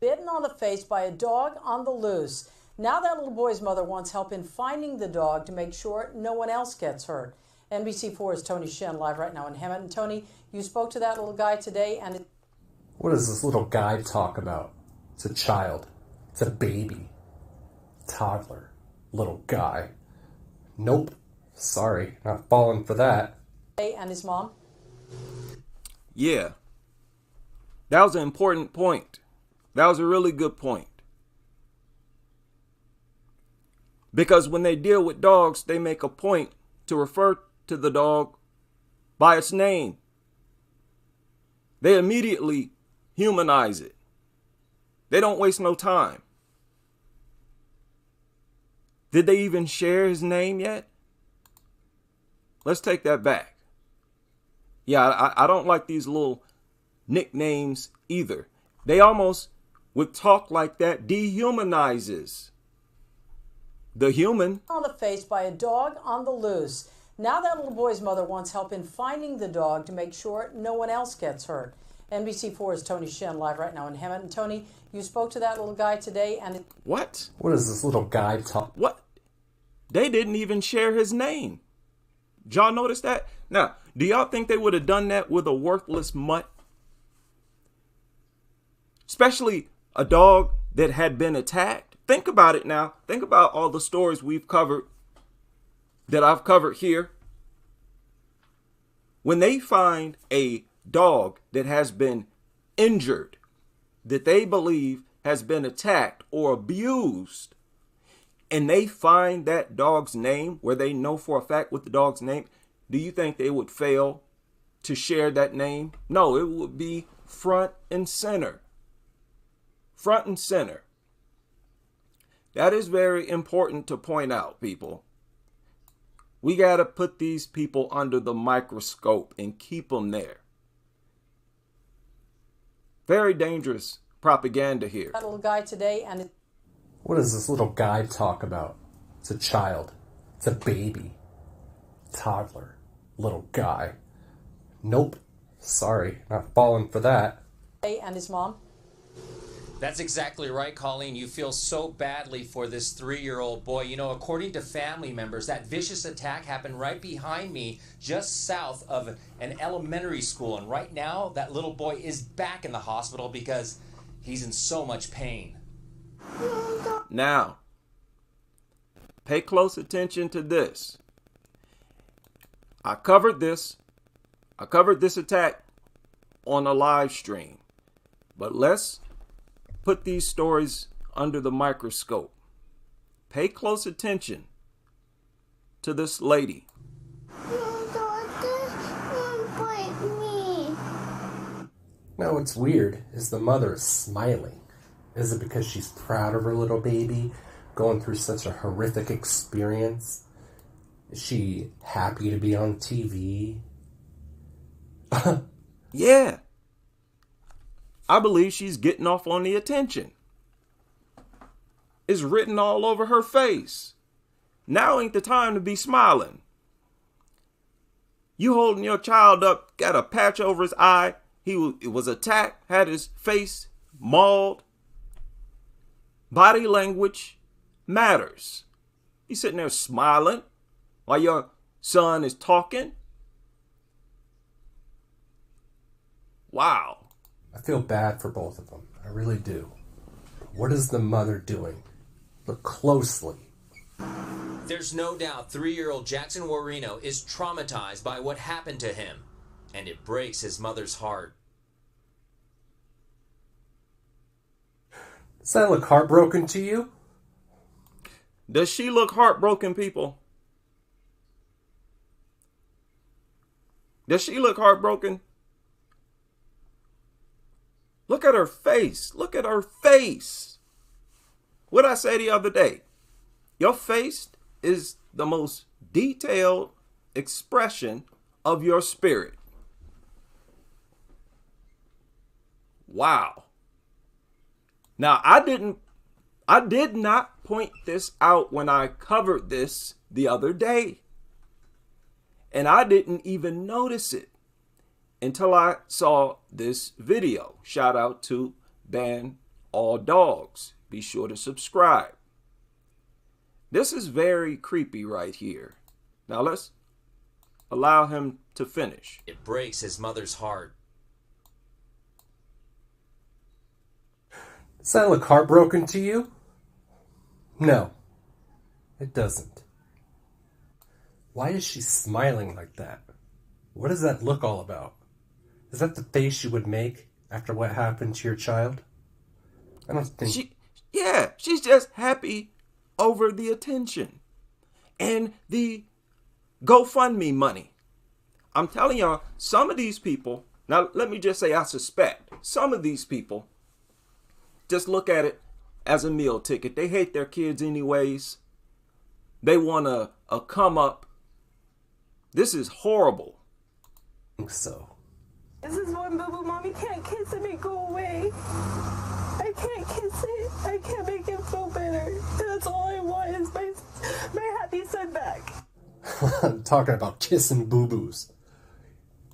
bitten on the face by a dog on the loose. Now that little boy's mother wants help in finding the dog to make sure no one else gets hurt. NBC4's Tony Shen live right now in Hammond. And Tony, you spoke to that little guy today, and what does this little guy talk about? It's a child. It's a baby. Toddler. Little guy. Nope. Sorry, not falling for that. And his mom? Yeah. That was an important point. That was a really good point. Because when they deal with dogs, they make a point to refer to the dog by its name. They immediately humanize it. They don't waste no time. Did they even share his name yet? Let's take that back. Yeah, I don't like these little nicknames either. They almost, with talk like that, dehumanizes the human. On the face by a dog on the loose. Now that little boy's mother wants help in finding the dog to make sure no one else gets hurt. NBC4's Tony Shen live right now in Hammond. And Tony, you spoke to that little guy today, and What? What does this little guy talk? What? They didn't even share his name. Did y'all notice that? Now, do y'all think they would have done that with a worthless mutt? Especially a dog that had been attacked. Think about it now. Think about all the stories we've covered, that I've covered here. When they find a dog that has been injured, that they believe has been attacked or abused, and they find that dog's name, where they know for a fact what the dog's name, do you think they would fail to share that name? No, it would be front and center. Front and center. That is very important to point out, people. We got to put these people under the microscope and keep them there. Very dangerous propaganda here. that little guy today, and What does this little guy talk about? It's a child. It's a baby. Toddler. Little guy. Nope. Sorry, not falling for that. his mom? That's exactly right, Colleen. You feel so badly for this 3-year-old boy. You know, according to family members, that vicious attack happened right behind me, just south of an elementary school. And right now, that little boy is back in the hospital because he's in so much pain. Now, pay close attention to this. I covered this attack on a live stream. But let's put these stories under the microscope. Pay close attention to this lady. Now what's weird is the mother is smiling. Is it because she's proud of her little baby going through such a horrific experience? Is she happy to be on TV? Yeah. I believe she's getting off on the attention. It's written all over her face. Now ain't the time to be smiling. You holding your child up, got a patch over his eye. He was attacked, had his face mauled. Body language matters. You sitting there smiling while your son is talking. Wow. I feel bad for both of them. I really do. What is the mother doing? Look closely. There's no doubt 3-year-old Jackson Warino is traumatized by what happened to him, and it breaks his mother's heart. Does that look heartbroken to you? Does she look heartbroken, people? Does she look heartbroken? Look at her face. Look at her face. What did I say the other day? Your face is the most detailed expression of your spirit. Wow. Now, I did not point this out when I covered this the other day. And I didn't even notice it until I saw this video. Shout out to Ban all dogs. Be sure to subscribe. This is very creepy right here. Now let's allow him to finish. It breaks his mother's heart. Does that look heartbroken to you? No, it doesn't. Why is she smiling like that? What does that look all about? Is that the face you would make after what happened to your child? I don't think... She's just happy over the attention and the GoFundMe money. I'm telling y'all, some of these people, now let me just say I suspect, some of these people just look at it as a meal ticket. They hate their kids anyways. They want a come up. This is horrible. I think so. This is one boo-boo. Mommy can't kiss it and go away. I can't kiss it. I can't make him feel better. That's all I want is my happy son back. I'm talking about kissing boo-boos.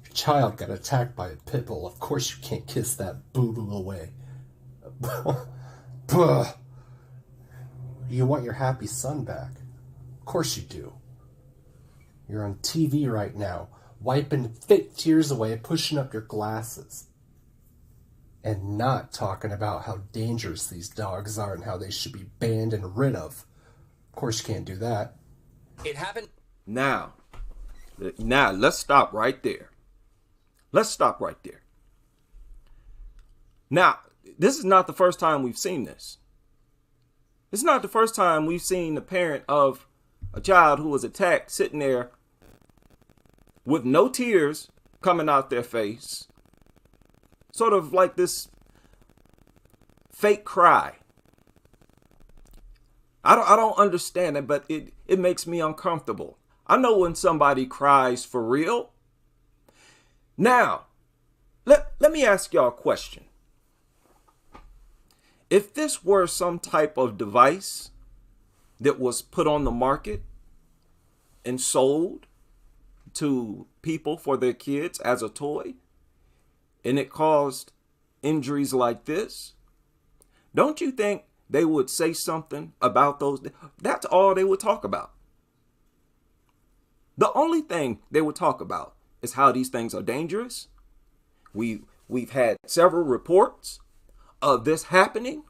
Your child got attacked by a pit bull. Of course you can't kiss that boo-boo away. You want your happy son back. Of course you do. You're on TV right now, wiping fake tears away, pushing up your glasses. And not talking about how dangerous these dogs are and how they should be banned and rid of. Of course you can't do that. It happened. Now, let's stop right there. Let's stop right there. Now, this is not the first time we've seen this. It's not the first time we've seen the parent of a child who was attacked sitting there with no tears coming out their face. Sort of like this fake cry. I don't understand it, but it makes me uncomfortable. I know when somebody cries for real. Now, let me ask y'all a question. If this were some type of device that was put on the market and sold to people for their kids as a toy, and it caused injuries like this, don't you think they would say something about those? That's all they would talk about. The only thing they would talk about is how these things are dangerous. We've had several reports of this happening,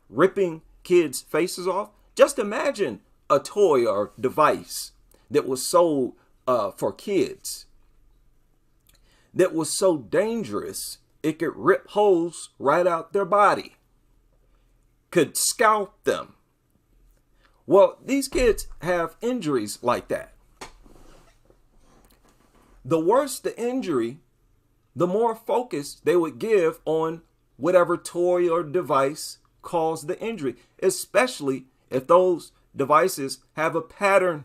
ripping kids' faces off. Just imagine a toy or device that was sold for kids that was so dangerous it could rip holes right out their body, could scalp them. Well, these kids have injuries like that. The worse the injury, the more focus they would give on whatever toy or device caused the injury, especially if those devices have a pattern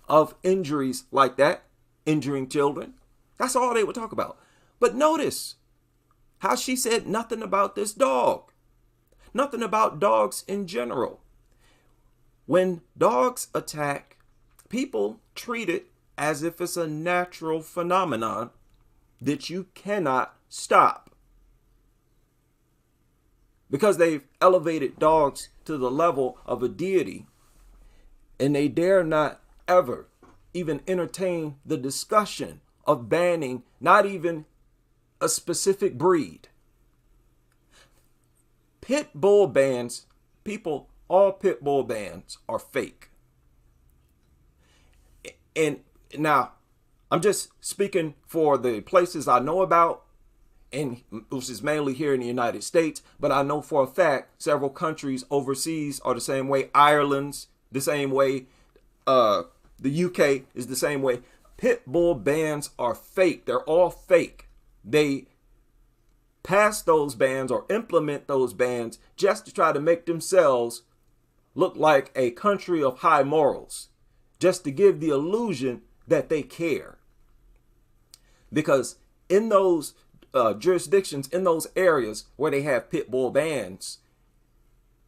of injuries like that, injuring children. That's all they would talk about. But notice how she said nothing about this dog, nothing about dogs in general. When dogs attack, people treat it as if it's a natural phenomenon that you cannot stop, because they've elevated dogs to the level of a deity, and they dare not ever even entertain the discussion of banning not even a specific breed. Pit bull bans, people, all pit bull bans are fake. And now, I'm just speaking for the places I know about, and which is mainly here in the United States, but I know for a fact several countries overseas are the same way. Ireland's the same way. The UK is the same way. Pit bull bans are fake. They're all fake. They pass those bans or implement those bans just to try to make themselves look like a country of high morals, just to give the illusion that they care. Because in those jurisdictions, in those areas where they have pit bull bans,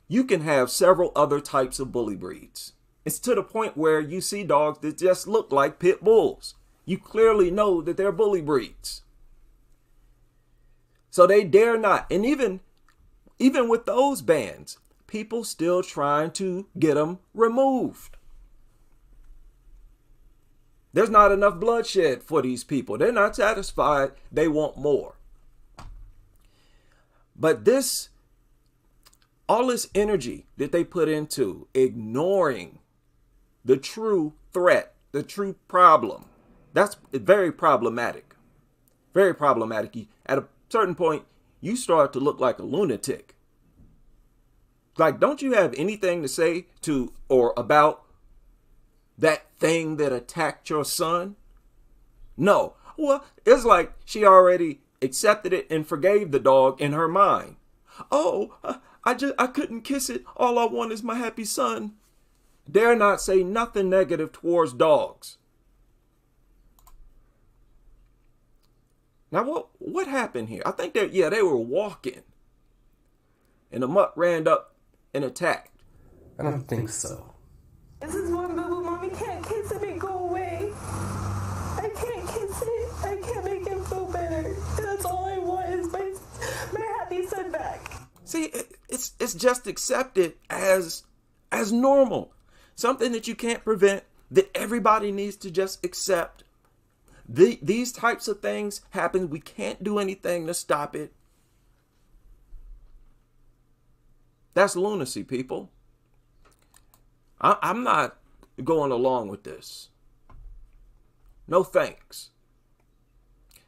you can have several other types of bully breeds. It's to the point where you see dogs that just look like pit bulls. You clearly know that they're bully breeds. So they dare not. And even even with those bans, people still trying to get them removed. There's not enough bloodshed for these people. They're not satisfied. They want more. But all this energy that they put into ignoring the true threat, the true problem, that's very problematic. Very problematic. At a certain point, you start to look like a lunatic. Like, don't you have anything to say to or about that thing that attacked your son? No. Well, it's like she already accepted it and forgave the dog in her mind. Oh, I couldn't kiss it. All I want is my happy son. Dare not say nothing negative towards dogs. Now, what happened here? I think they were walking, and the mutt ran up and attacked. I don't think so. This is one boo-boo. Mommy can't kiss it and go away. I can't kiss it. I can't make him feel better. That's all I want is my happy son back. See, it's just accepted as normal. Something that you can't prevent, that everybody needs to just accept. These types of things happen. We can't do anything to stop it. That's lunacy, people. I'm not going along with this. No thanks.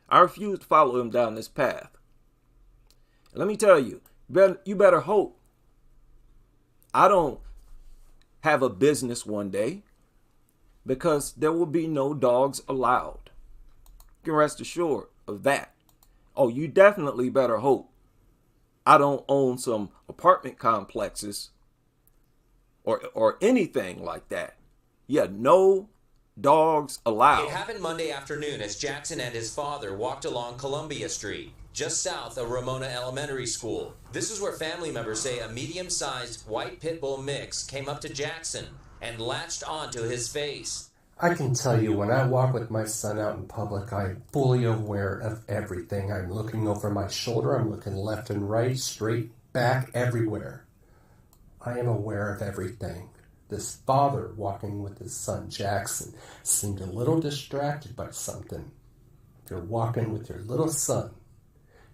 I refuse to follow him down this path. Let me tell you, you better hope I don't have a business one day, because there will be no dogs allowed. You can rest assured of that. Oh, you definitely better hope I don't own some apartment complexes or anything like that. Yeah, no dogs allowed. It happened Monday afternoon as Jackson and his father walked along Columbia Street, just south of Ramona Elementary School. This is where family members say a medium-sized white pit bull mix came up to Jackson and latched onto his face. I can tell you, when I walk with my son out in public, I'm fully aware of everything. I'm looking over my shoulder, I'm looking left and right, straight, back, everywhere. I am aware of everything. This father walking with his son Jackson seemed a little distracted by something. If you're walking with your little son,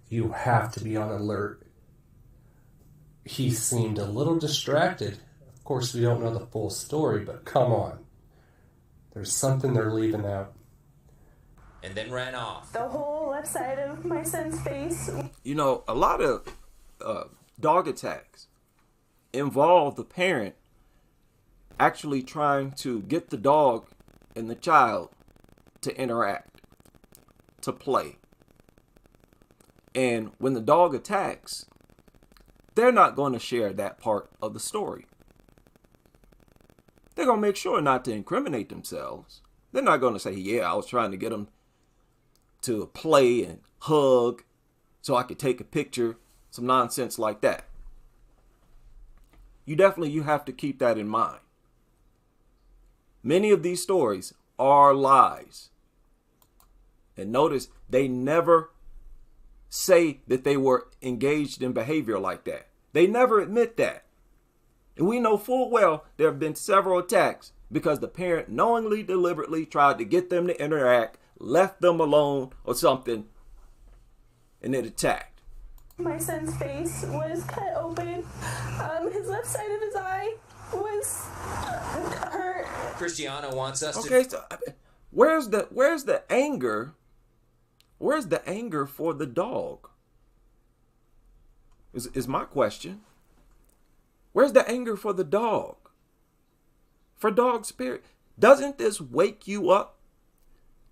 you have to be on alert. He seemed a little distracted. Of course, we don't know the full story, but come on. There's something they're leaving out. And then ran off. The whole left side of my son's face. You know, a lot of dog attacks involve the parent actually trying to get the dog and the child to interact, to play. And when the dog attacks, they're not going to share that part of the story. They're going to make sure not to incriminate themselves. They're not going to say, yeah, I was trying to get them to play and hug so I could take a picture, some nonsense like that. You have to keep that in mind. Many of these stories are lies. And notice, they never say that they were engaged in behavior like that. They never admit that. And we know full well there have been several attacks because the parent knowingly, deliberately tried to get them to interact, left them alone or something, and it attacked. My son's face was cut open. His left side of his eye was hurt. Christiana wants us to... Okay, so where's the anger? Where's the anger for the dog? Is my question. Where's the anger for the dog? For dog spirit? Doesn't this wake you up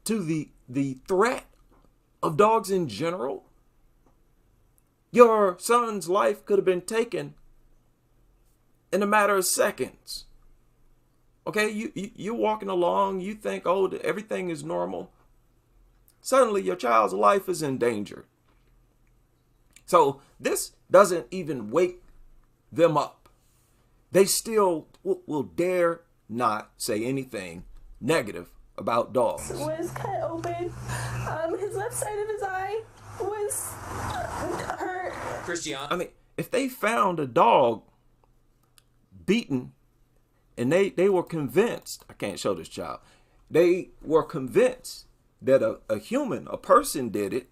to the threat of dogs in general? Your son's life could have been taken in a matter of seconds. Okay, you're walking along, you think, oh, everything is normal. Suddenly your child's life is in danger. So this doesn't even wake them up. They still will dare not say anything negative about dogs. Was cut open. His left side of his eye was hurt. Christiana. I mean, if they found a dog beaten and they were convinced, I can't show this child, they were convinced that a human, a person did it,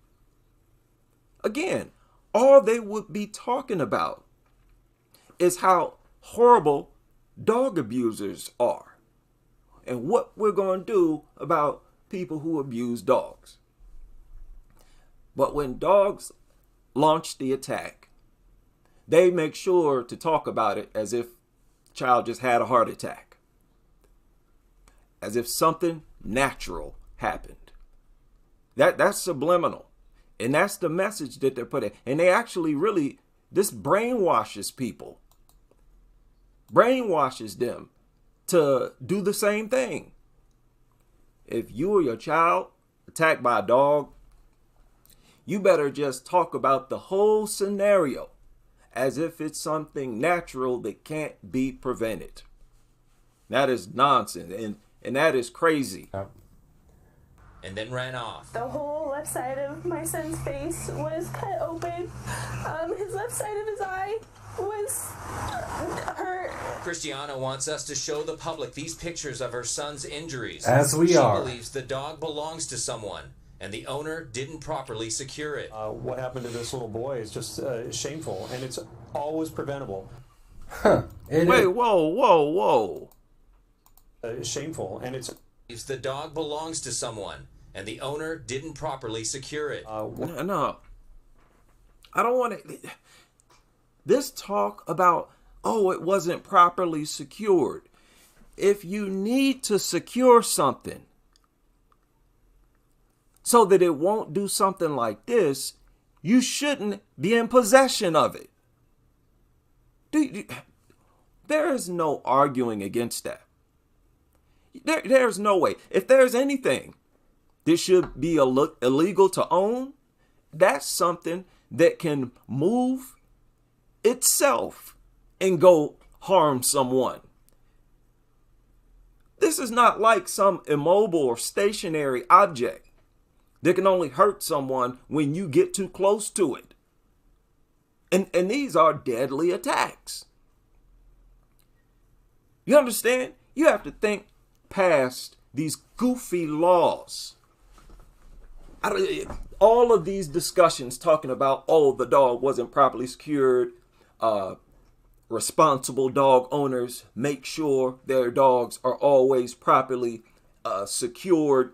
again, all they would be talking about is how horrible dog abusers are and what we're going to do about people who abuse dogs. But when dogs launch the attack, they make sure to talk about it as if the child just had a heart attack, as if something natural happened. That's subliminal. And that's the message that they're putting. And they actually really, this brainwashes people. Brainwashes them to do the same thing. If you or your child attacked by a dog, you better just talk about the whole scenario as if it's something natural that can't be prevented. That is nonsense, and that is crazy. And then ran off. The whole left side of my son's face was cut open. His left side of his eye was hurt. Christiana wants us to show the public these pictures of her son's injuries. As we are. She believes the dog belongs to someone, and the owner didn't properly secure it. What happened to this little boy is just shameful, and it's always preventable. Wait, whoa. Shameful, and it's... The dog belongs to someone, and the owner didn't properly secure it. No. I don't want to... This talk about, oh, it wasn't properly secured. If you need to secure something so that it won't do something like this, you shouldn't be in possession of it. There is no arguing against that. There's no way. If there's anything that should be illegal to own, that's something that can move itself and go harm someone. This is not like some immobile or stationary object that can only hurt someone when you get too close to it. And these are deadly attacks. You understand? You have to think past these goofy laws. All of these discussions talking about, oh, the dog wasn't properly secured. Responsible dog owners make sure their dogs are always properly secured.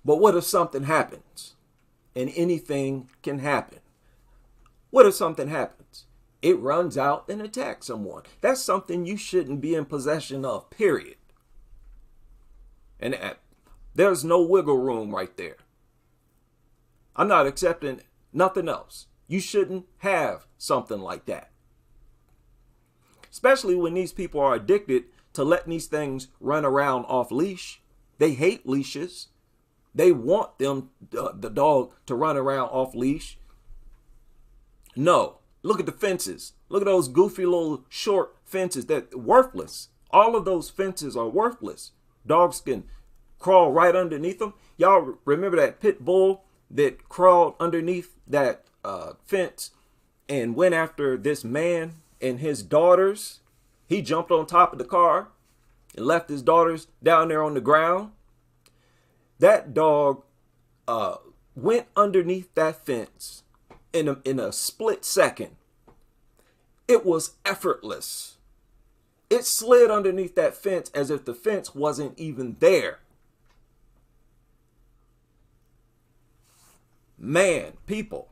But what if something happens? And anything can happen. What if something happens? It runs out and attacks someone. That's something you shouldn't be in possession of, period. And there's no wiggle room right there. I'm not accepting nothing else. You shouldn't have something like that. Especially when these people are addicted to letting these things run around off leash. They hate leashes. They want the dog to run around off leash. No. Look at the fences. Look at those goofy little short fences that are worthless. All of those fences are worthless. Dogs can crawl right underneath them. Y'all remember that pit bull that crawled underneath that fence and went after this man and his daughters? He jumped on top of the car and left his daughters down there on the ground. That dog went underneath that fence in a split second. It was effortless. It slid underneath that fence as if the fence wasn't even there. Man, people,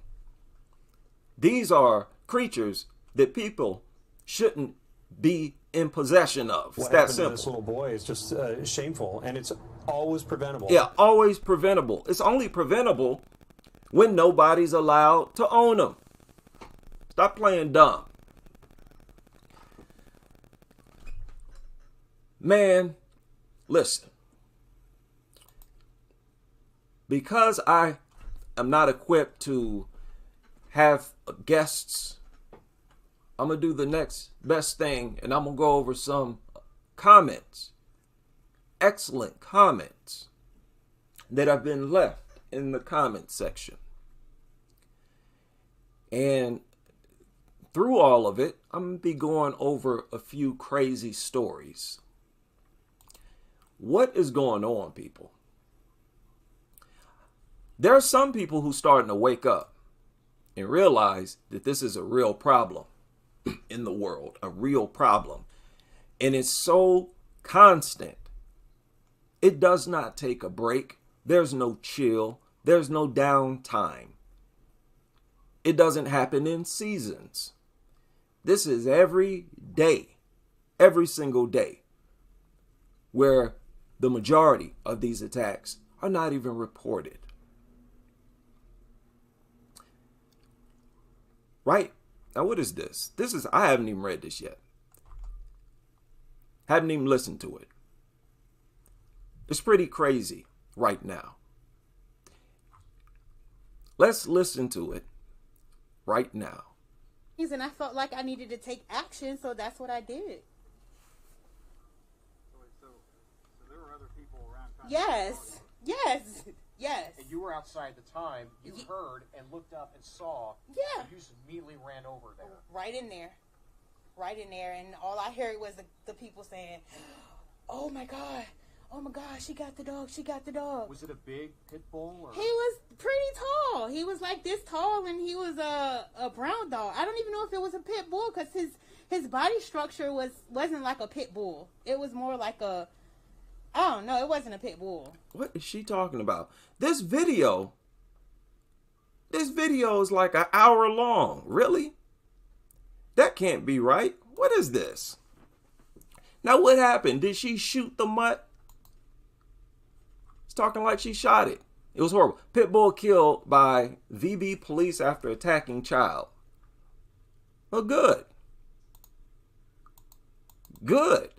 these are creatures that people shouldn't be in possession of. It's that simple. This little boy is just shameful, and it's always preventable. Yeah, always preventable. It's only preventable when nobody's allowed to own them. Stop playing dumb. Man, listen. Because I am not equipped to have guests, I'm going to do the next best thing, and I'm going to go over some comments, excellent comments that have been left in the comment section. And through all of it, I'm going to be going over a few crazy stories. What is going on, people? There are some people who are starting to wake up and realize that this is a real problem in the world, a real problem. And it's so constant. It does not take a break. There's no chill. There's no downtime. It doesn't happen in seasons. This is every day, every single day, where the majority of these attacks are not even reported. Right? Now, what is this? I haven't even read this yet. Haven't even listened to it. It's pretty crazy right now. Let's listen to it right now. And I felt like I needed to take action, so that's what I did. So there were other people around. Yes. And you were outside the time. You heard and looked up and saw. Yeah. You just immediately ran over there. Right in there, and all I heard was the people saying, "Oh my God, she got the dog." Was it a big pit bull? Or? He was pretty tall. He was like this tall, and he was a brown dog. I don't even know if it was a pit bull because his body structure wasn't like a pit bull. It was more like a, I don't know. It wasn't a pit bull. What is she talking about? This video is like an hour long. Really? That can't be right. What is this? Now, what happened? Did she shoot the mutt? It's talking like she shot it. It was horrible. Pit bull killed by VB police after attacking child. Well, good. Good.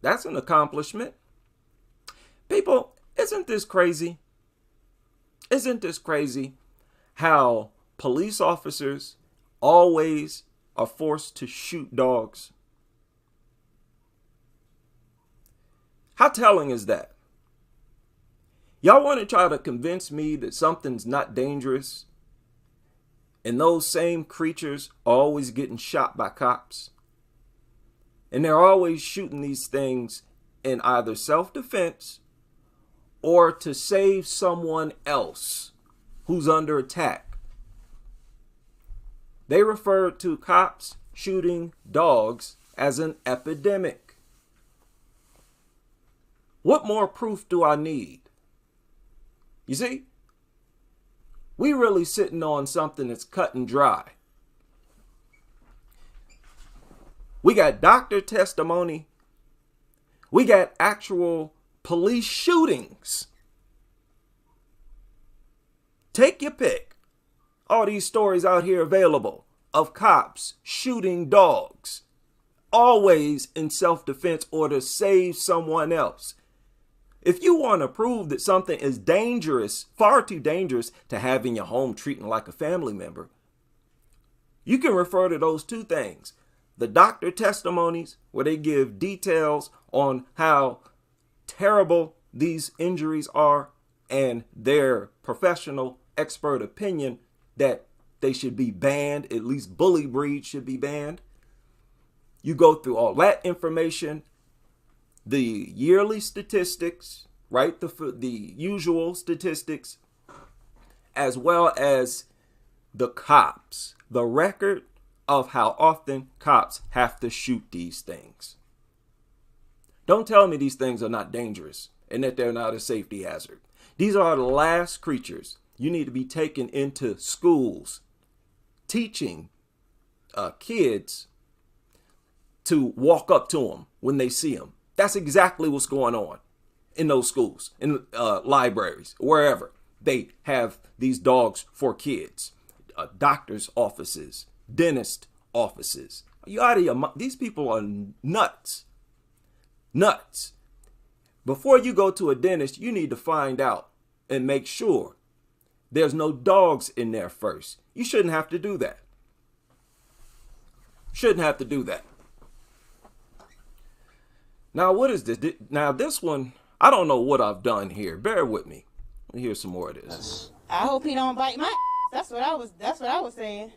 That's an accomplishment. People, isn't this crazy? Isn't this crazy how police officers always are forced to shoot dogs? How telling is that? Y'all want to try to convince me that something's not dangerous, and those same creatures are always getting shot by cops, and they're always shooting these things in either self-defense or to save someone else who's under attack. They refer to cops shooting dogs as an epidemic. What more proof do I need? You see, we really sitting on something that's cut and dry. We got doctor testimony. We got actual police shootings. Take your pick. All these stories out here available of cops shooting dogs, always in self-defense or to save someone else. If you want to prove that something is dangerous, far too dangerous to have in your home treating like a family member, you can refer to those two things. The doctor testimonies, where they give details on how terrible these injuries are, and their professional expert opinion that they should be banned, at least bully breed should be banned. You go through all that information, the yearly statistics, right? The usual statistics, as well as the cops, the record of how often cops have to shoot these things. Don't tell me these things are not dangerous and that they're not a safety hazard. These are the last creatures you need to be taken into schools, teaching kids to walk up to them when they see them. That's exactly what's going on in those schools, in libraries, wherever. They have these dogs for kids, doctors' offices, dentist offices. You out of your mind? These people are nuts. Nuts. Before you go to a dentist, you need to find out and make sure there's no dogs in there first. You shouldn't have to do that. Shouldn't have to do that. Now, what is this? Now, this one, I don't know what I've done here. Bear with me. Let me hear some more of this. I hope he don't bite my. That's what I was saying.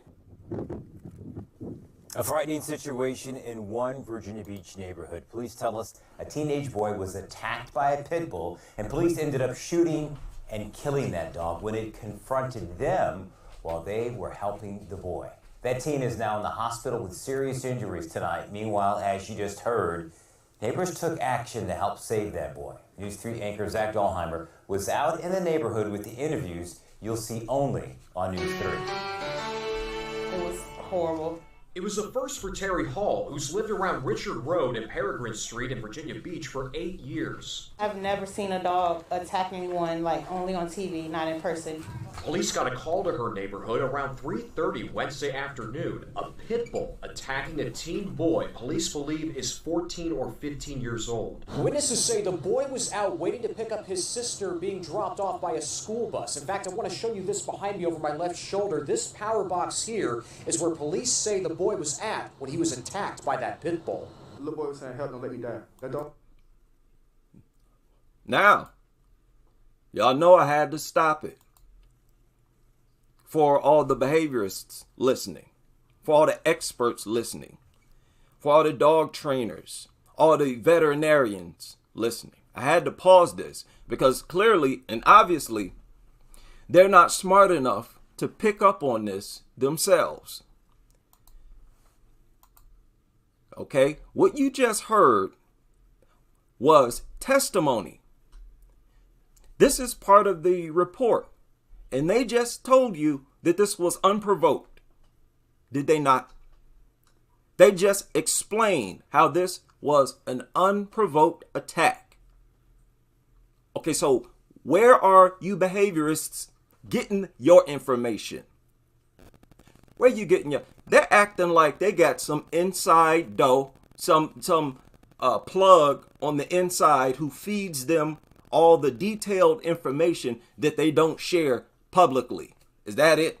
A frightening situation in one Virginia Beach neighborhood. Police tell us a teenage boy was attacked by a pit bull, and police ended up shooting and killing that dog when it confronted them while they were helping the boy. That teen is now in the hospital with serious injuries tonight. Meanwhile, as you just heard, neighbors took action to help save that boy. News 3 anchor Zach Dahlheimer was out in the neighborhood with the interviews you'll see only on News 3. It was horrible. It was a first for Terry Hall, who's lived around Richard Road and Peregrine Street in Virginia Beach for 8 years. I've never seen a dog attack anyone, like, only on TV, not in person. Police got a call to her neighborhood around 3:30 Wednesday afternoon. A pit bull attacking a teen boy police believe is 14 or 15 years old. Witnesses say the boy was out waiting to pick up his sister being dropped off by a school bus. In fact, I want to show you this behind me over my left shoulder. This power box here is where police say the boy was at when he was attacked by that pit bull. The little boy was saying, "Help, don't let me die." That dog. Now, y'all know I had to stop it. For all the behaviorists listening, for all the experts listening, for all the dog trainers, all the veterinarians listening. I had to pause this because clearly and obviously they're not smart enough to pick up on this themselves. Okay, what you just heard was testimony. This is part of the report. And they just told you that this was unprovoked. Did they not? They just explained how this was an unprovoked attack. Okay, so where are you behaviorists getting your information? Where you getting your... They're acting like they got some inside dough, some plug on the inside who feeds them all the detailed information that they don't share publicly. Is that it?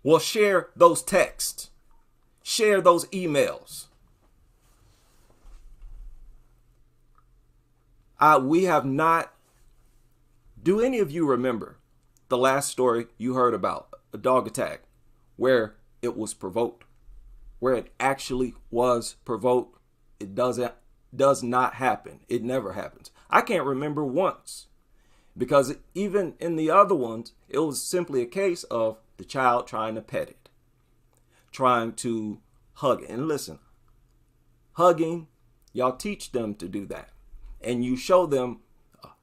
Well, share those texts. Share those emails. We have not... Do any of you remember the last story you heard about? A dog attack where it was provoked? Where it actually was provoked? It does not happen. It never happens. I can't remember once. Because even in the other ones, it was simply a case of the child trying to pet it, trying to hug it. And listen, hugging, y'all teach them to do that. And you show them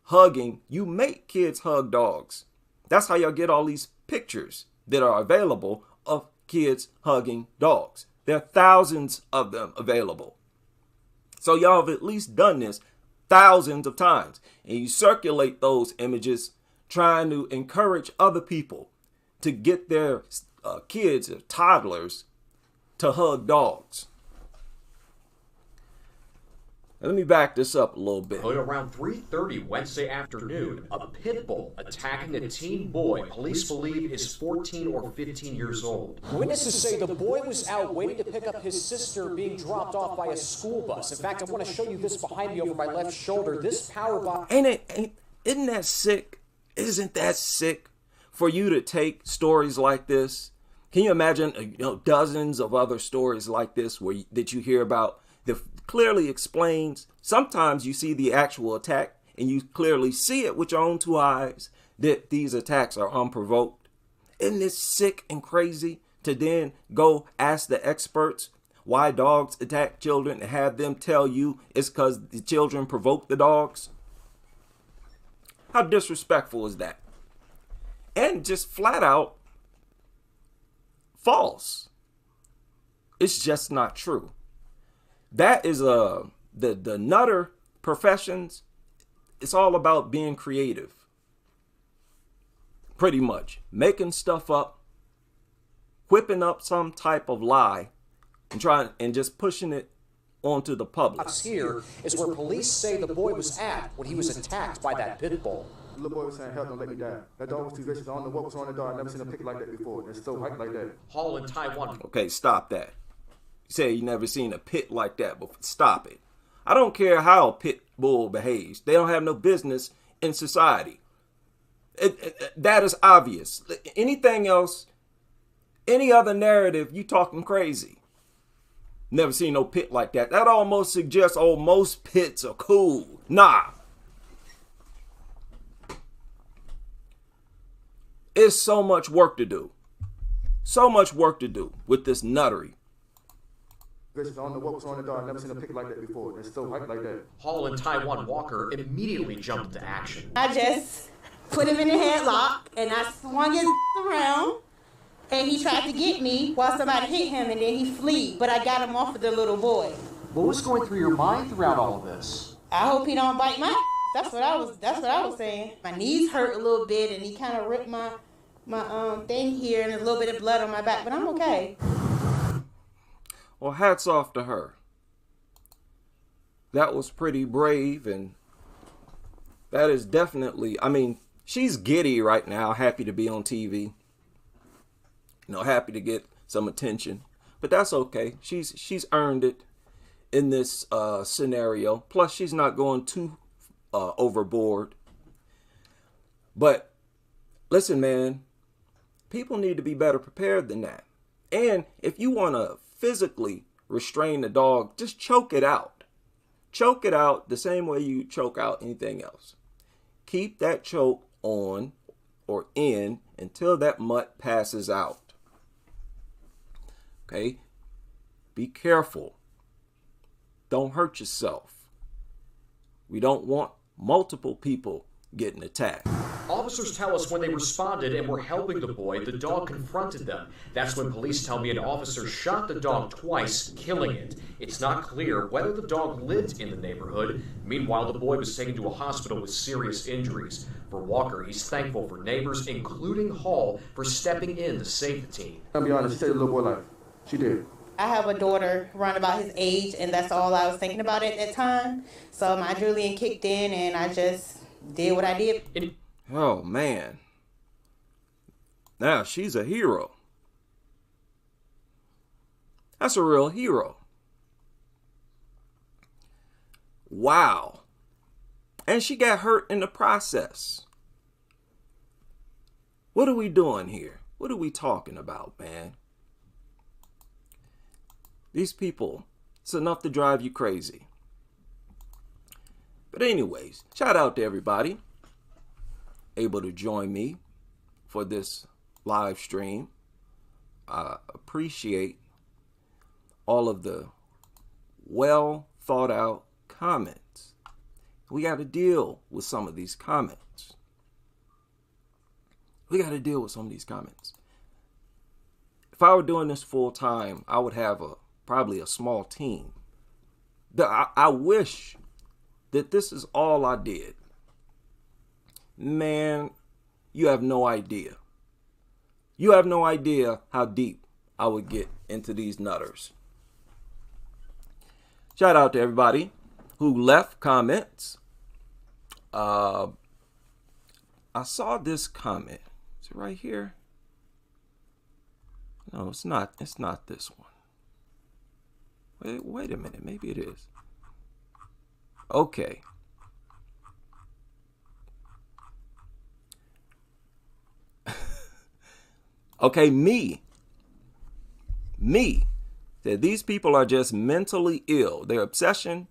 hugging. You make kids hug dogs. That's how y'all get all these pictures that are available of kids hugging dogs. There are thousands of them available. So y'all have at least done this thousands of times, and you circulate those images trying to encourage other people to get their kids or toddlers to hug dogs. Now, let me back this up a little bit. Around 3:30 Wednesday afternoon, a pit bull attacking a teen boy police believe is 14 or 15 years old. Witnesses say the boy was out waiting to pick up his sister being dropped off by a school bus. In fact, I want to show you this behind me over my left shoulder. This power box... Isn't that sick? Isn't that sick for you to take stories like this? Can you imagine, dozens of other stories like this that you hear about that clearly explains? Sometimes you see the actual attack and you clearly see it with your own two eyes that these attacks are unprovoked. Isn't this sick and crazy to then go ask the experts why dogs attack children and have them tell you it's because the children provoke the dogs? How disrespectful is that? And just flat out false. It's just not true. That is the nutter professions. It's all about being creative. Pretty much making stuff up, whipping up some type of lie and just pushing it onto the public. Here is where police say the boy was at when he was attacked by that pit bull. The little boy was saying, "Help, don't let me die." That dog was too vicious. I don't know what was on the dog. I've never seen a pick like that before. It's so hyped like that. Hall in Taiwan. Okay, stop that. You say you never seen a pit like that before. Stop it. I don't care how a pit bull behaves. They don't have no business in society. That is obvious. Anything else Any other narrative, you talking crazy. Never seen no pit like that. That almost suggests, oh, most pits are cool. Nah. It's so much work to do. So much work to do with this nuttery. I don't know what was on the dog. I've never seen a pit like that before. It's so hyped like that. Hall and Taiwan Walker immediately jumped into action. I just put him in a headlock and I swung his around and he tried to get me while somebody hit him and then he fled. But I got him off of the little boy. What was going through your mind throughout all of this? I hope he don't bite my. That's what I was saying. My knees hurt a little bit and he kind of ripped my thing here and there's a little bit of blood on my back, but I'm okay. Well, hats off to her. That was pretty brave, and that is definitely, I mean, she's giddy right now, happy to be on TV. You know, happy to get some attention. But that's okay. She's earned it in this scenario. Plus, she's not going too overboard. But listen, man, people need to be better prepared than that. And if you want to physically restrain the dog, just choke it out. Choke it out the same way you choke out anything else. Keep that choke on or in until that mutt passes out. Okay? Be careful. Don't hurt yourself. We don't want multiple people getting attacked. Officers tell us when they responded and were helping the boy, the dog confronted them. That's when police tell me an officer shot the dog twice, killing it. It's not clear whether the dog lived in the neighborhood. Meanwhile, the boy was taken to a hospital with serious injuries. For Walker, he's thankful for neighbors, including Hall, for stepping in to save the teen. I'll be honest, she saved the little boy life. She did. I have a daughter around about his age, and that's all I was thinking about at that time. So my adrenaline kicked in, and I just did what I did. Oh, man. Now she's a hero. That's a real hero. Wow. And she got hurt in the process. What are we doing here? What are we talking about, man? These people, it's enough to drive you crazy. But anyways, shout out to everybody able to join me for this live stream. I appreciate all of the well thought out comments. We got to deal with some of these comments. If I were doing this full time, I would have probably a small team. I wish that this is all I did. Man, you have no idea. You have no idea how deep I would get into these nutters. Shout out to everybody who left comments. I saw this comment. Is it right here? No, it's not. It's not this one. Wait a minute. Maybe it is. Okay. Okay, me said these people are just mentally ill. Their obsession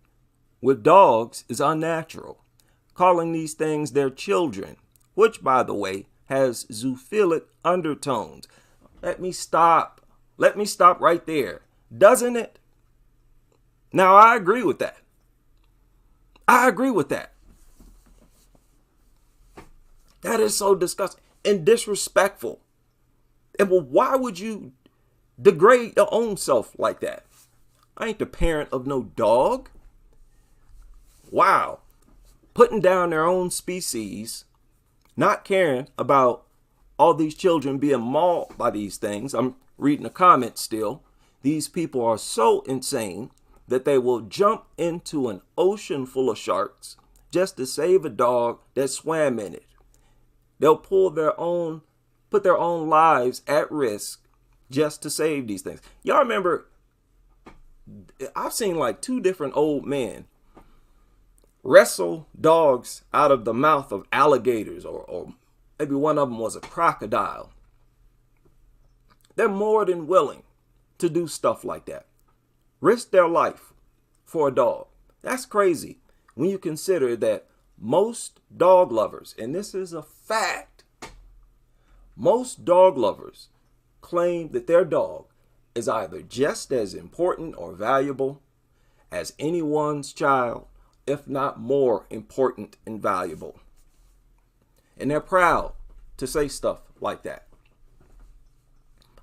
with dogs is unnatural, calling these things their children, which, by the way, has zoophilic undertones. Let me stop right there. Doesn't it? Now, I agree with that. That is so disgusting and disrespectful. And well, why would you degrade your own self like that? I ain't the parent of no dog. Wow. Putting down their own species, not caring about all these children being mauled by these things. I'm reading the comments still. These people are so insane that they will jump into an ocean full of sharks just to save a dog that swam in it. They'll put their own lives at risk just to save these things. Y'all remember, I've seen like 2 different old men wrestle dogs out of the mouth of alligators, or maybe one of them was a crocodile. They're more than willing to do stuff like that. Risk their life for a dog. That's crazy when you consider that most dog lovers, and this is a fact, most dog lovers claim that their dog is either just as important or valuable as anyone's child, if not more important and valuable. And they're proud to say stuff like that.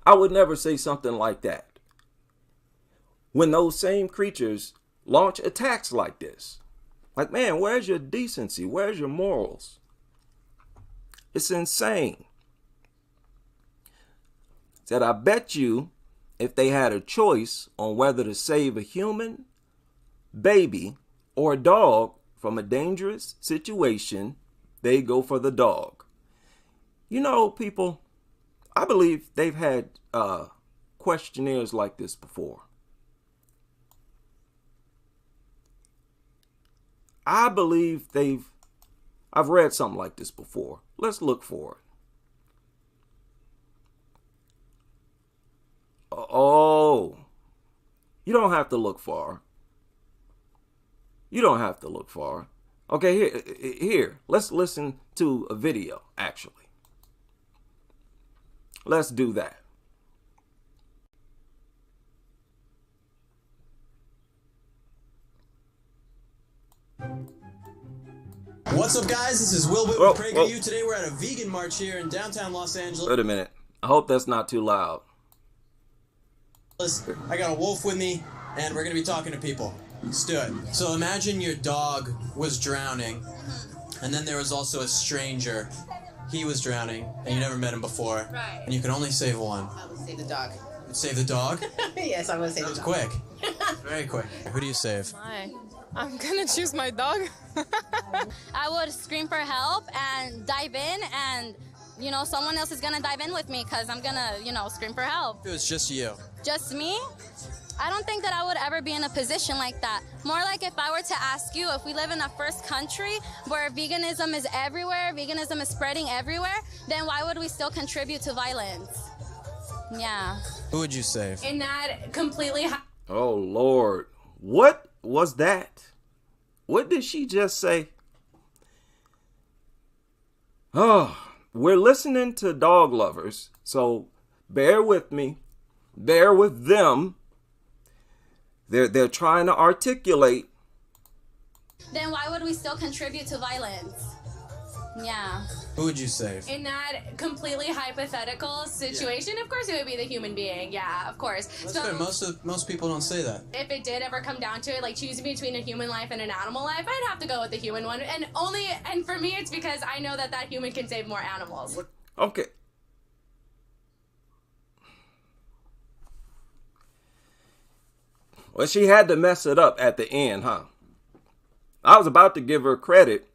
I would never say something like that when those same creatures launch attacks like this. Like, man, where's your decency? Where's your morals? It's insane. Said, I bet you if they had a choice on whether to save a human, baby, or a dog from a dangerous situation, they go for the dog. You know, people, I believe they've had questionnaires like this before. I believe I've read something like this before. Let's look for it. Oh, you don't have to look far. You don't have to look far. Okay, here, let's listen to a video, actually. Let's do that. What's up, guys? This is Will Whit with PragerU. Today we're at a vegan march here in downtown Los Angeles. Wait a minute. I hope that's not too loud. I got a wolf with me, and we're going to be talking to people. Let's do it. So imagine your dog was drowning, and then there was also a stranger. He was drowning, and you never met him before. Right. And you can only save one. I would save the dog. You'd save the dog? Yes, I would save That the was dog. quick. Very quick. Who do you save? I'm gonna choose my dog. I would scream for help and dive in, and you know, someone else is gonna dive in with me because I'm gonna, you know, scream for help. It was just you. Just me? I don't think that I would ever be in a position like that. More like if I were to ask you, if we live in a first country where veganism is everywhere, veganism is spreading everywhere, then why would we still contribute to violence? Yeah. Who would you save? In that completely... Oh, Lord. What was that? What did she just say? Oh, we're listening to dog lovers, so bear with me. Bear with them. They're trying to articulate. Then why would we still contribute to violence? Yeah. Who would you save? In that completely hypothetical situation, of course it would be the human being. Yeah, of course. That's So good. Most people don't say that. if it did ever come down to it, like choosing between a human life and an animal life, I'd have to go with the human one. And for me, it's because I know that human can save more animals. Okay. Well, she had to mess it up at the end, huh? I was about to give her credit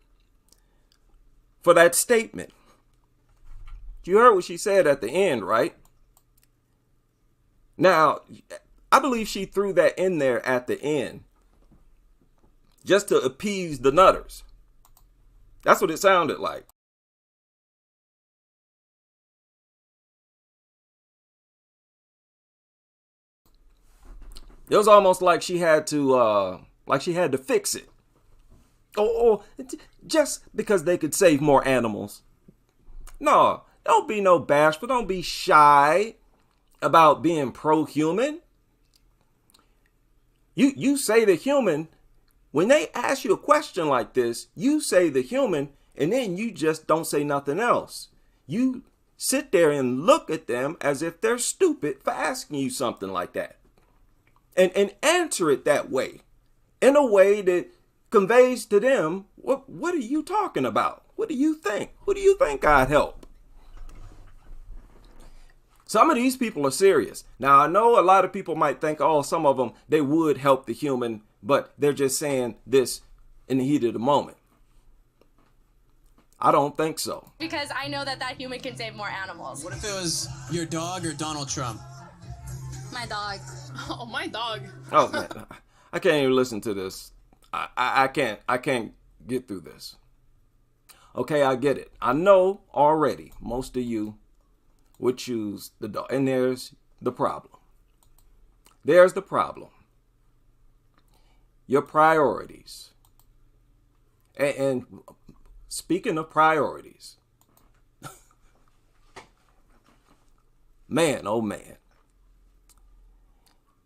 for that statement. You heard what she said at the end, right? Now, I believe she threw that in there at the end just to appease the nutters. That's what it sounded like. It was almost like she had to fix it. Just because they could save more animals. No, don't be no bashful. Don't be shy about being pro-human. You say the human. When they ask you a question like this, you say the human, and then you just don't say nothing else. You sit there and look at them as if they're stupid for asking you something like that. And answer it that way, in a way that conveys to them, what are you talking about? What do you think? Who do you think God help? Some of these people are serious. Now, I know a lot of people might think, oh, some of them, they would help the human, but they're just saying this in the heat of the moment. I don't think so. Because I know that human can save more animals. What if it was your dog or Donald Trump? My dog. Oh, my dog. Oh, man. I can't even listen to this. I can't get through this. Okay, I get it. I know already most of you would choose the dog. And there's the problem. There's the problem. Your priorities. And speaking of priorities, man, oh man.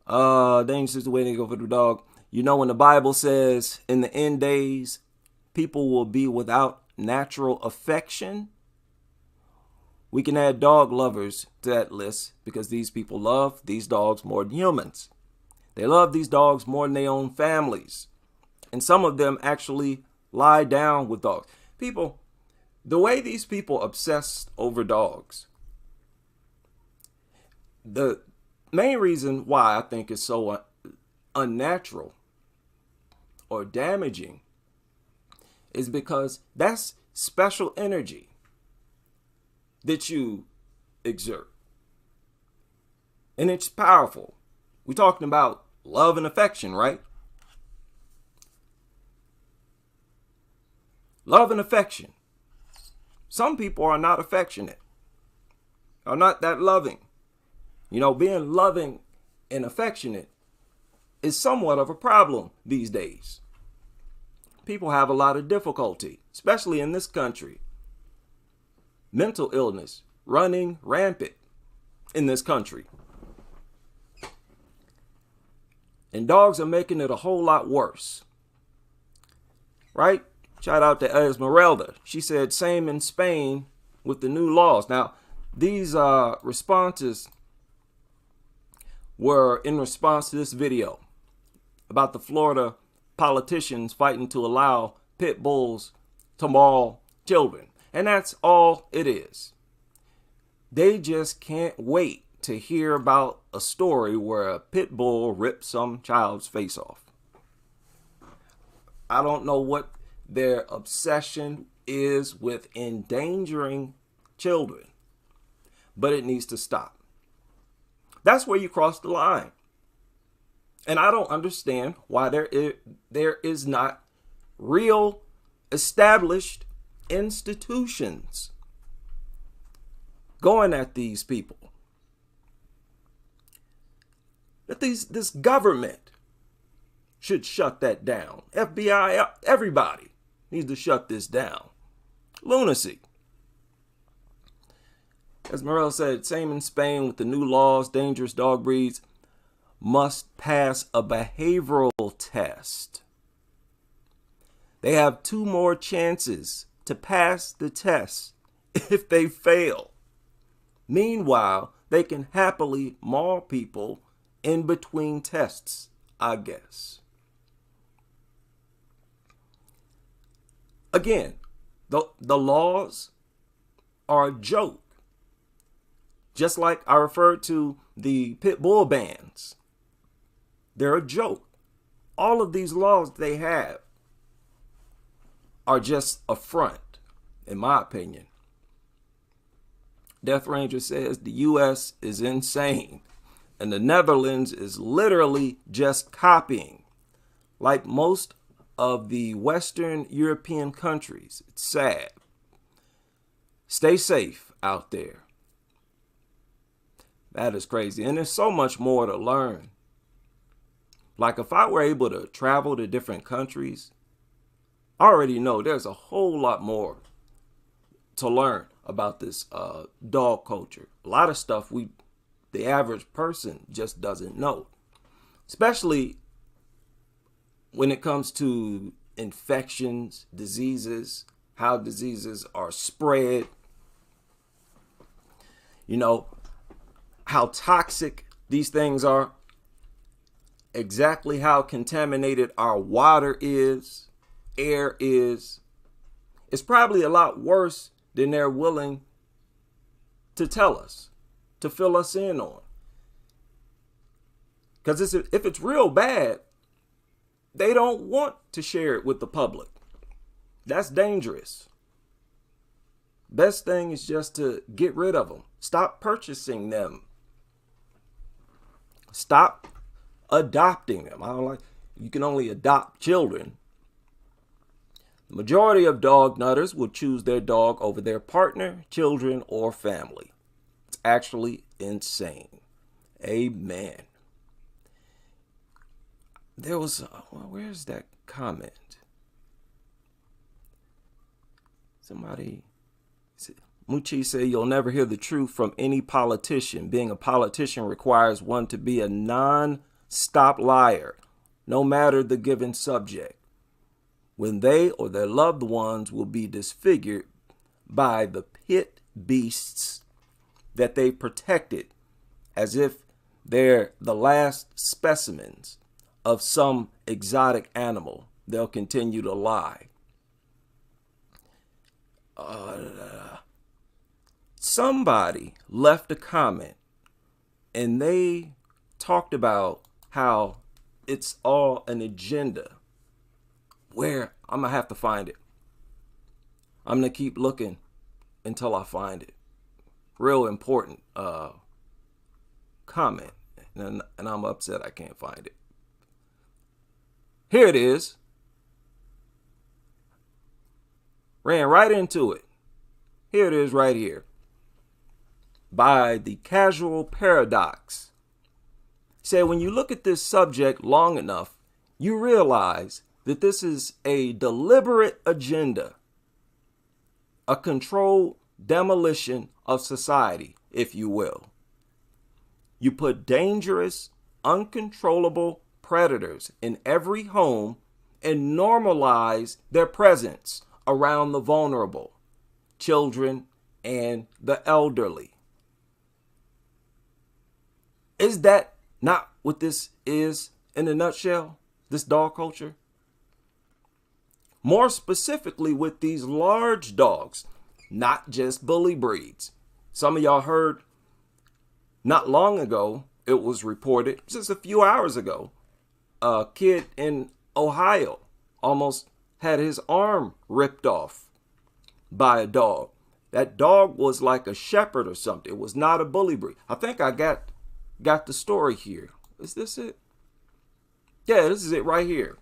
Dangerous is the way to go for the dog. You know, when the Bible says in the end days, people will be without natural affection, we can add dog lovers to that list because these people love these dogs more than humans. They love these dogs more than their own families. And some of them actually lie down with dogs. People, the way these people obsess over dogs, the main reason why I think it's so unnatural or damaging is because that's special energy that you exert. And it's powerful. We're talking about love and affection, right? Love and affection. Some people are not affectionate, are not that loving. You know, being loving and affectionate is somewhat of a problem these days. People have a lot of difficulty, especially in this country. Mental illness running rampant in this country. And dogs are making it a whole lot worse. Right? Shout out to Esmeralda. She said same in Spain with the new laws. Now, these responses were in response to this video about the Florida politicians fighting to allow pit bulls to maul children. And that's all it is. They just can't wait to hear about a story where a pit bull ripped some child's face off. I don't know what their obsession is with endangering children, but it needs to stop. That's where you cross the line. And I don't understand why there is not real established institutions going at these people. That this government should shut that down. FBI, everybody needs to shut this down. Lunacy. As Morel said, same in Spain with the new laws, dangerous dog breeds must pass a behavioral test. They have 2 more chances to pass the test if they fail. Meanwhile, they can happily maul people in between tests, I guess. Again, the laws are a joke. Just like I referred to the pit bull bans. They're a joke. All of these laws they have are just a front, in my opinion. Death Ranger says the U.S. is insane, and the Netherlands is literally just copying. Like most of the Western European countries, it's sad. Stay safe out there. That is crazy. And there's so much more to learn. Like if I were able to travel to different countries, I already know there's a whole lot more to learn about this dog culture. A lot of stuff the average person just doesn't know. Especially when it comes to infections, diseases, how diseases are spread. You know, how toxic these things are. Exactly how contaminated our water is, air is. It's probably a lot worse than they're willing to tell us, to fill us in on. Because if it's real bad, they don't want to share it with the public. That's dangerous. Best thing is just to get rid of them. Stop purchasing them. Stop adopting them. You can only adopt children. The majority of dog nutters will choose their dog over their partner, children, or family. It's actually insane. Amen. There was, where's that comment? Somebody, Muchi said, you'll never hear the truth from any politician. Being a politician requires one to be a non-stop liar, no matter the given subject, when they or their loved ones will be disfigured by the pit beasts that they protected, as if they're the last specimens of some exotic animal. They'll continue to lie. Somebody left a comment and they talked about how it's all an agenda. Where? I'm gonna have to find it. I'm gonna keep looking until I find it. Real important comment, and I'm upset I can't find it. Here it is. Ran right into it. Here it is right here. By the Casual Paradox. Said when you look at this subject long enough, you realize that this is a deliberate agenda, a controlled demolition of society, if you will. You put dangerous, uncontrollable predators in every home and normalize their presence around the vulnerable, children, and the elderly. Is that not what this is in a nutshell, this dog culture? More specifically with these large dogs, not just bully breeds. Some of y'all heard not long ago, it was reported just a few hours ago, a kid in Ohio almost had his arm ripped off by a dog. That dog was like a shepherd or something. It was not a bully breed. I think I got the story here. Is this it? Yeah, this is it right here.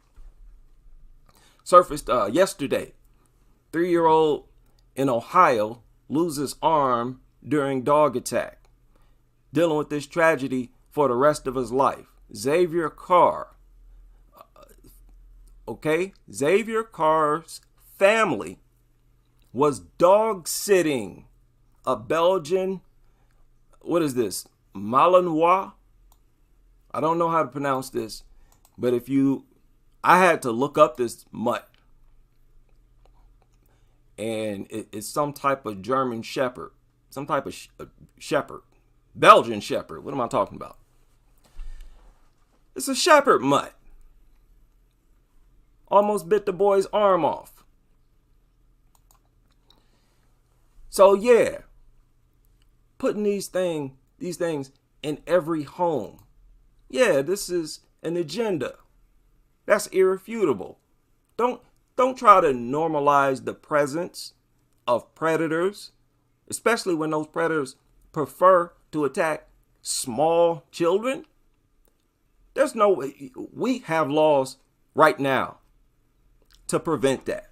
Surfaced yesterday. 3-year-old in Ohio loses arm during dog attack. Dealing with this tragedy for the rest of his life. Xavier Carr. Xavier Carr's family was dog sitting a Belgian, what is this? Malinois? I don't know how to pronounce this, but I had to look up this mutt. And it's some type of German shepherd, some type of shepherd, Belgian shepherd. What am I talking about? It's a shepherd mutt. Almost bit the boy's arm off. So yeah, putting these things in every home. Yeah, this is an agenda. That's irrefutable. Don't try to normalize the presence of predators, especially when those predators prefer to attack small children. There's no way. We have laws right now to prevent that.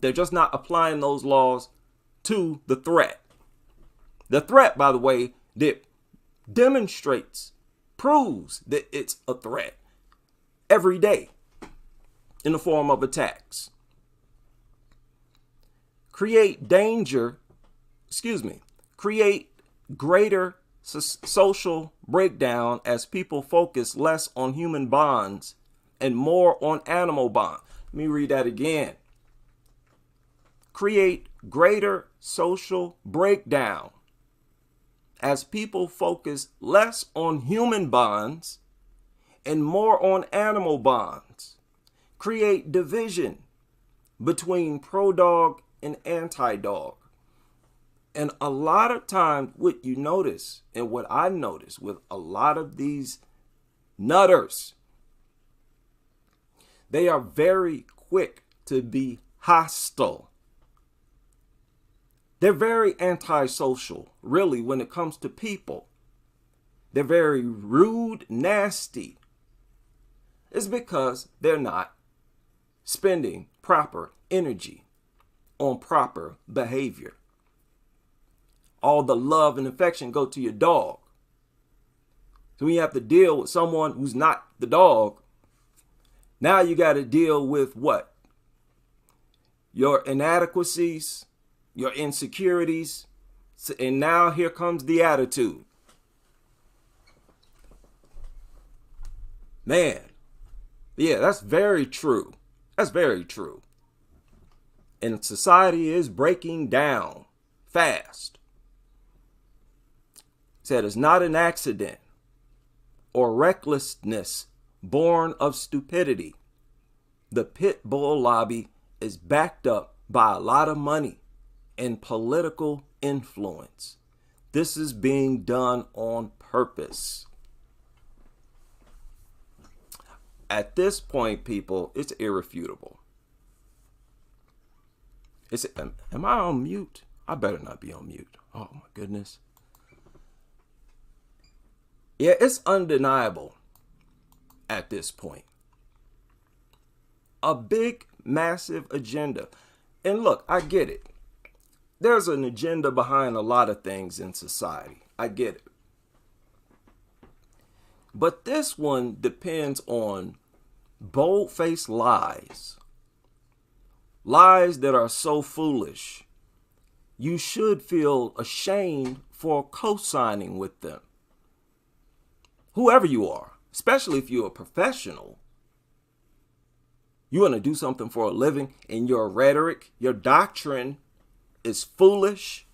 They're just not applying those laws to the threat. The threat, by the way, that proves that it's a threat every day in the form of attacks. Create greater social breakdown as people focus less on human bonds and more on animal bonds. Let me read that again. Create greater social breakdown as people focus less on human bonds and more on animal bonds. Create division between pro-dog and anti-dog. And a lot of times what you notice and what I notice with a lot of these nutters, they are very quick to be hostile. They're very antisocial, really, when it comes to people. They're very rude, nasty. It's because they're not spending proper energy on proper behavior. all the love and affection go to your dog. So when you have to deal with someone who's not the dog, now you got to deal with what? Your inadequacies, your insecurities, and now here comes the attitude. Man, yeah, that's very true. That's very true. And society is breaking down fast. Said it's not an accident or recklessness born of stupidity. The pit bull lobby is backed up by a lot of money and political influence. This is being done on purpose. At this point, people, it's irrefutable. Am I on mute? I better not be on mute. Oh my goodness. Yeah, it's undeniable at this point. A big, massive agenda. And look, I get it. There's an agenda behind a lot of things in society. I get it. But this one depends on bold-faced lies. Lies that are so foolish, you should feel ashamed for co-signing with them. Whoever you are, especially if you're a professional, you want to do something for a living and your rhetoric, your doctrine is foolish.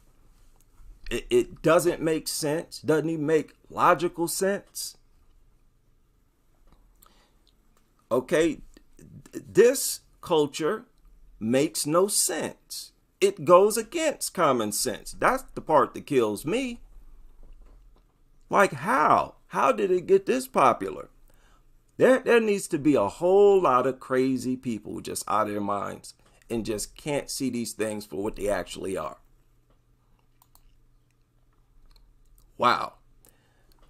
It doesn't make sense, doesn't even make logical sense. Okay, this culture makes no sense. It goes against common sense. That's the part that kills me. Like how? How did it get this popular? There needs to be a whole lot of crazy people just out of their minds and just can't see these things for what they actually are. Wow.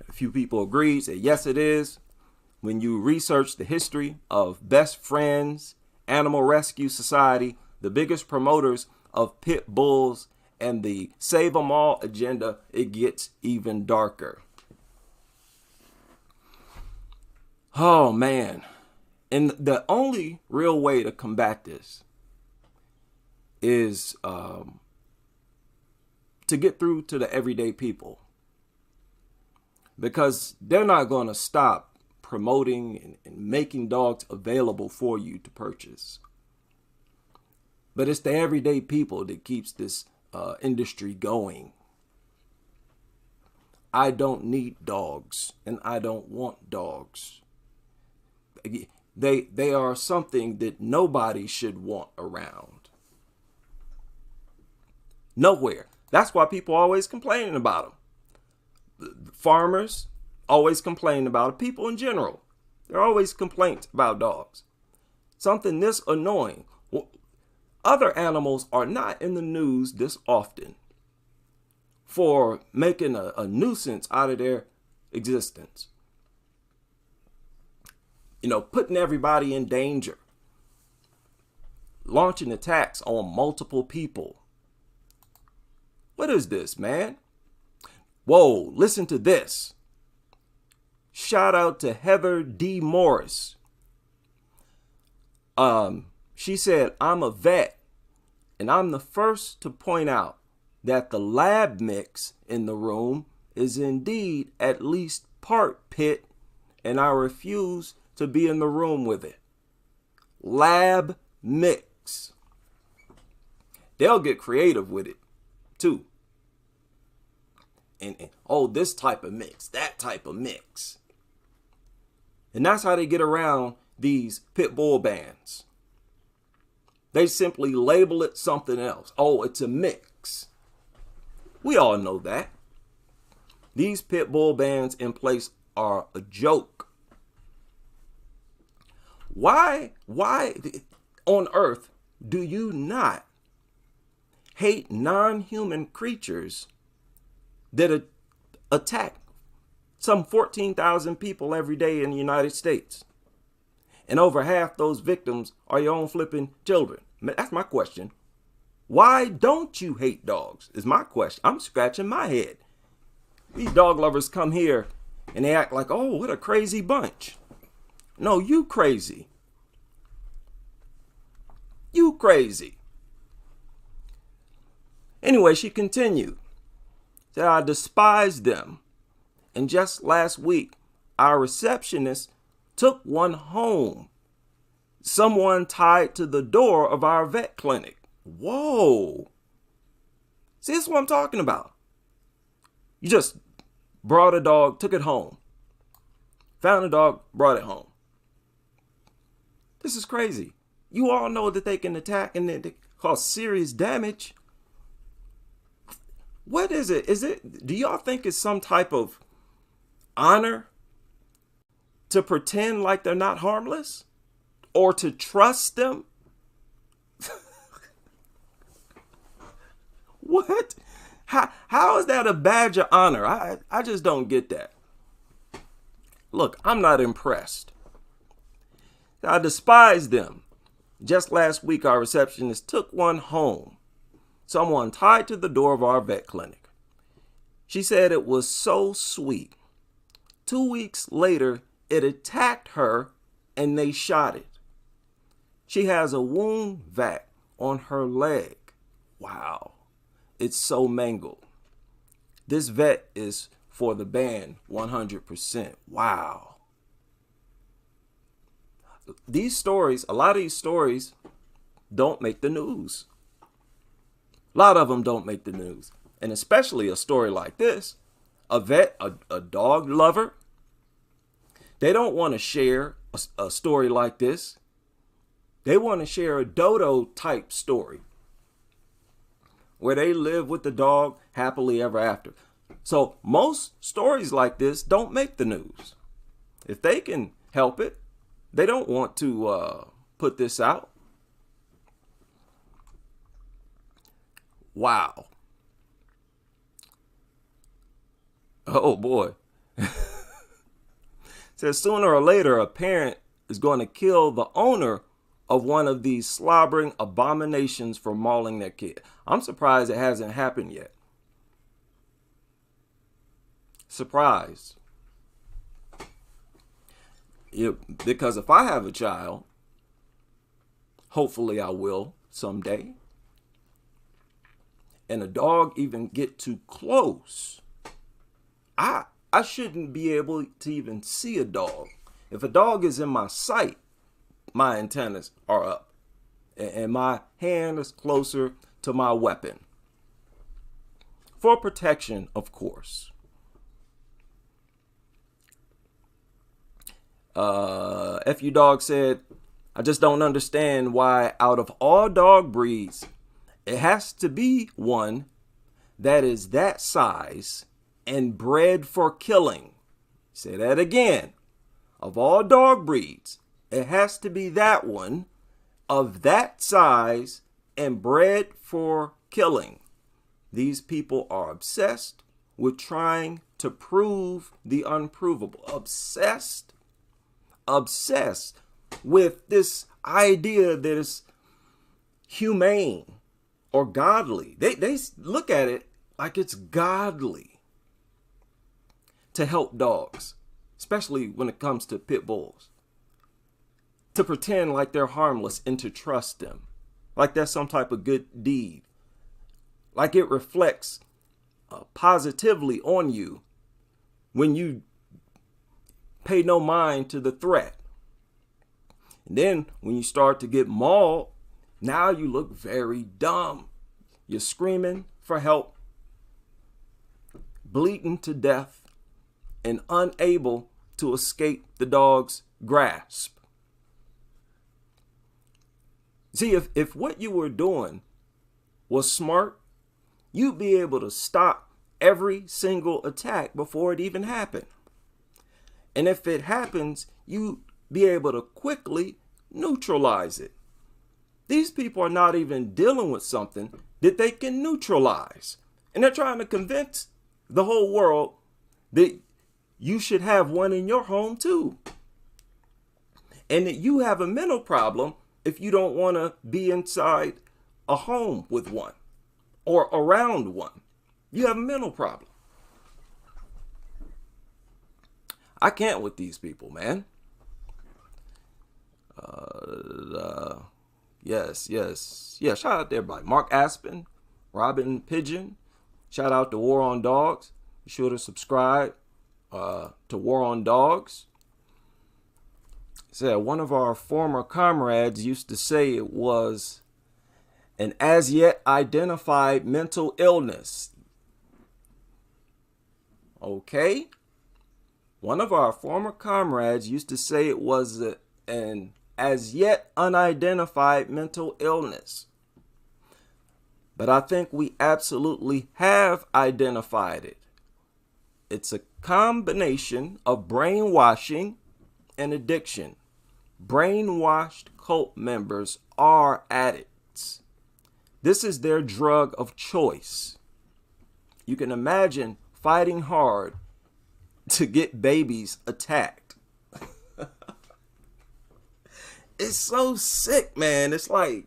A few people agreed, said yes it is. When you research the history of Best Friends, Animal Rescue Society, the biggest promoters of pit bulls and the Save 'em All agenda, it gets even darker. Oh man. And the only real way to combat this is to get through to the everyday people. Because they're not going to stop promoting and making dogs available for you to purchase. But it's the everyday people that keeps this industry going. I don't need dogs and I don't want dogs. They are something that nobody should want around. Nowhere. That's why people are always complaining about them. Farmers always complain about it. People in general, there are always complaints about dogs. Something this annoying. Other animals are not in the news this often for making a nuisance out of their existence. You know, putting everybody in danger. Launching attacks on multiple people. What is this, man? Whoa, listen to this. Shout out to Heather D. Morris. She said, I'm a vet, and I'm the first to point out that the lab mix in the room is indeed at least part pit, and I refuse to be in the room with it. Lab mix. They'll get creative with it, too. And oh, this type of mix, that type of mix. And that's how they get around these pit bull bans. They simply label it something else. Oh, it's a mix. We all know that. These pit bull bans in place are a joke. Why on earth do you not hate non-human creatures that attack some 14,000 people every day in the United States? And over half those victims are your own flipping children. That's my question. Why don't you hate dogs is my question. I'm scratching my head. These dog lovers come here and they act like, oh, what a crazy bunch. No, you crazy. You crazy. Anyway, she continued. Said, I despise them. And just last week, our receptionist took one home. Someone tied to the door of our vet clinic. Whoa. See, this is what I'm talking about. You just brought a dog, took it home. Found a dog, brought it home. This is crazy. You all know that they can attack and they cause serious damage. What is it? Do y'all think it's some type of honor to pretend like they're not harmless? Or to trust them? What? How is that a badge of honor? I just don't get that. Look, I'm not impressed. I despise them. Just last week, our receptionist took one home. Someone tied to the door of our vet clinic. She said it was so sweet. 2 weeks later, it attacked her and they shot it. She has a wound vac on her leg. Wow. It's so mangled. This vet is for the ban 100%. Wow. These stories, a lot of these stories don't make the news. A lot of them don't make the news. And especially a story like this, a vet, a dog lover, they don't want to share a story like this. They want to share a dodo type story where they live with the dog happily ever after. So most stories like this don't make the news. If they can help it, they don't want to put this out. Wow. Oh boy. Says sooner or later, a parent is going to kill the owner of one of these slobbering abominations for mauling their kid. I'm surprised it hasn't happened yet. Surprised. Because if I have a child, hopefully I will someday, and a dog even get too close, I shouldn't be able to even see a dog. If a dog is in my sight, my antennas are up and my hand is closer to my weapon. For protection, of course. FU Dog said, I just don't understand why out of all dog breeds, it has to be one that is that size and bred for killing. Say that again. Of all dog breeds, it has to be that one of that size and bred for killing. These people are obsessed with trying to prove the unprovable. Obsessed with this idea that it's humane or godly. They look at it like it's godly to help dogs, especially when it comes to pit bulls. To pretend like they're harmless and to trust them, like that's some type of good deed, like it reflects positively on you when you pay no mind to the threat. And then when you start to get mauled, now you look very dumb. You're screaming for help, bleeding to death, and unable to escape the dog's grasp. See, if what you were doing was smart, you'd be able to stop every single attack before it even happened. And if it happens, you'd be able to quickly neutralize it. These people are not even dealing with something that they can neutralize. And they're trying to convince the whole world that you should have one in your home too. And that you have a mental problem if you don't want to be inside a home with one or around one. You have a mental problem. I can't with these people, man. Yes. Yeah, shout out to everybody. Mark Aspen, Robin Pigeon. Shout out to War on Dogs. Be sure to subscribe to War on Dogs. Said one of our former comrades used to say it was an as yet identified mental illness. Okay. One of our former comrades used to say it was an as yet unidentified mental illness. But I think we absolutely have identified it. It's a combination of brainwashing and addiction. Brainwashed cult members are addicts. This is their drug of choice. You can imagine fighting hard to get babies attacked. It's so sick, man. It's like,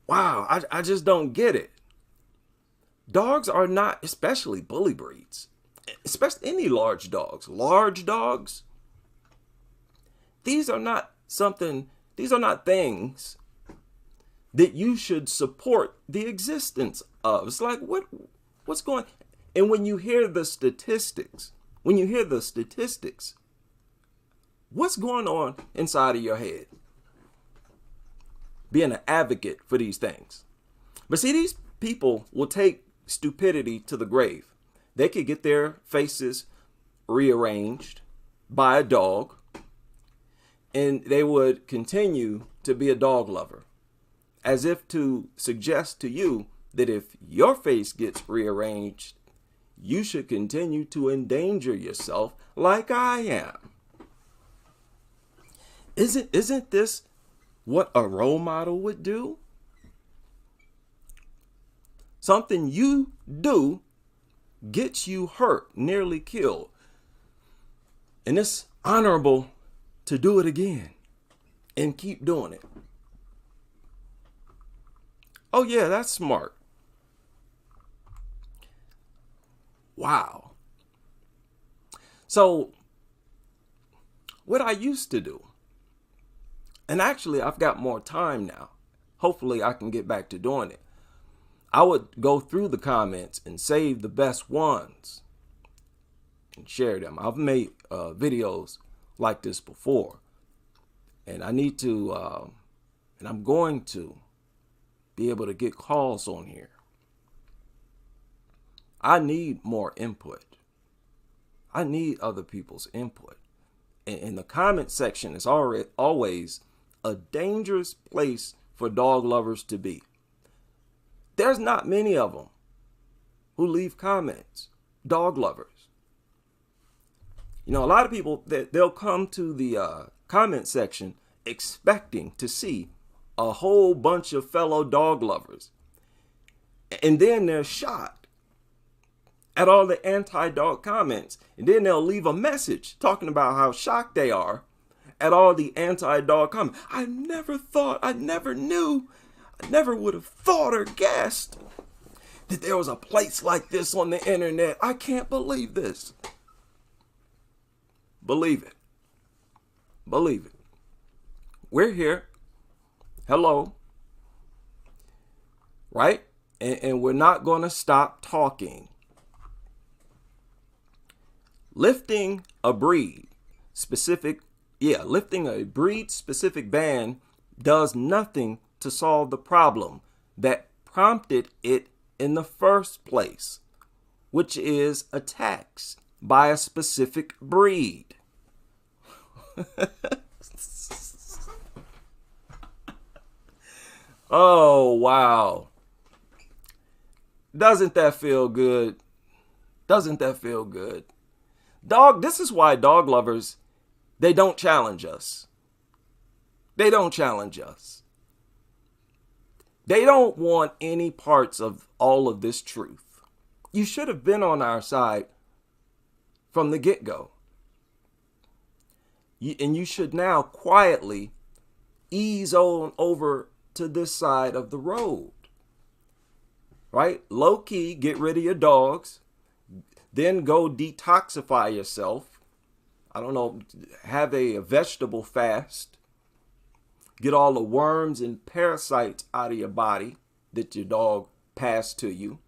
wow, I just don't get it. Dogs are not, especially bully breeds, especially any large dogs. Large dogs, these are not things that you should support the existence of. It's like, what's going on? And when you hear the statistics, what's going on inside of your head? Being an advocate for these things. But see, these people will take stupidity to the grave. They could get their faces rearranged by a dog, and they would continue to be a dog lover, as if to suggest to you that if your face gets rearranged, you should continue to endanger yourself like I am. Isn't this what a role model would do? Something you do gets you hurt, nearly killed. And it's honorable to do it again and keep doing it. Oh yeah, that's smart. Wow. So what I used to do, and actually I've got more time now. Hopefully I can get back to doing it. I would go through the comments and save the best ones and share them. I've made videos like this before, and I need to, and I'm going to be able to get calls on here. I need more input. I need other people's input. And the comment section is always a dangerous place for dog lovers to be. There's not many of them who leave comments, dog lovers. You know, a lot of people, they'll come to the comment section expecting to see a whole bunch of fellow dog lovers. And then they're shocked at all the anti-dog comments. And then they'll leave a message talking about how shocked they are at all the anti-dog comments. I never thought, I never knew, I never would have thought or guessed that there was a place like this on the internet. I can't believe this. Believe it. Believe it. We're here. Hello. Right? And we're not going to stop talking. Lifting a breed specific ban does nothing to solve the problem that prompted it in the first place, which is attacks by a specific breed. Oh, wow. Doesn't that feel good? Doesn't that feel good? This is why dog lovers, they don't challenge us. They don't challenge us. They don't want any parts of all of this truth. You should have been on our side from the get-go. And you should now quietly ease on over to this side of the road. Right? Low key, get rid of your dogs. Then go detoxify yourself. I don't know, have a vegetable fast. Get all the worms and parasites out of your body that your dog passed to you.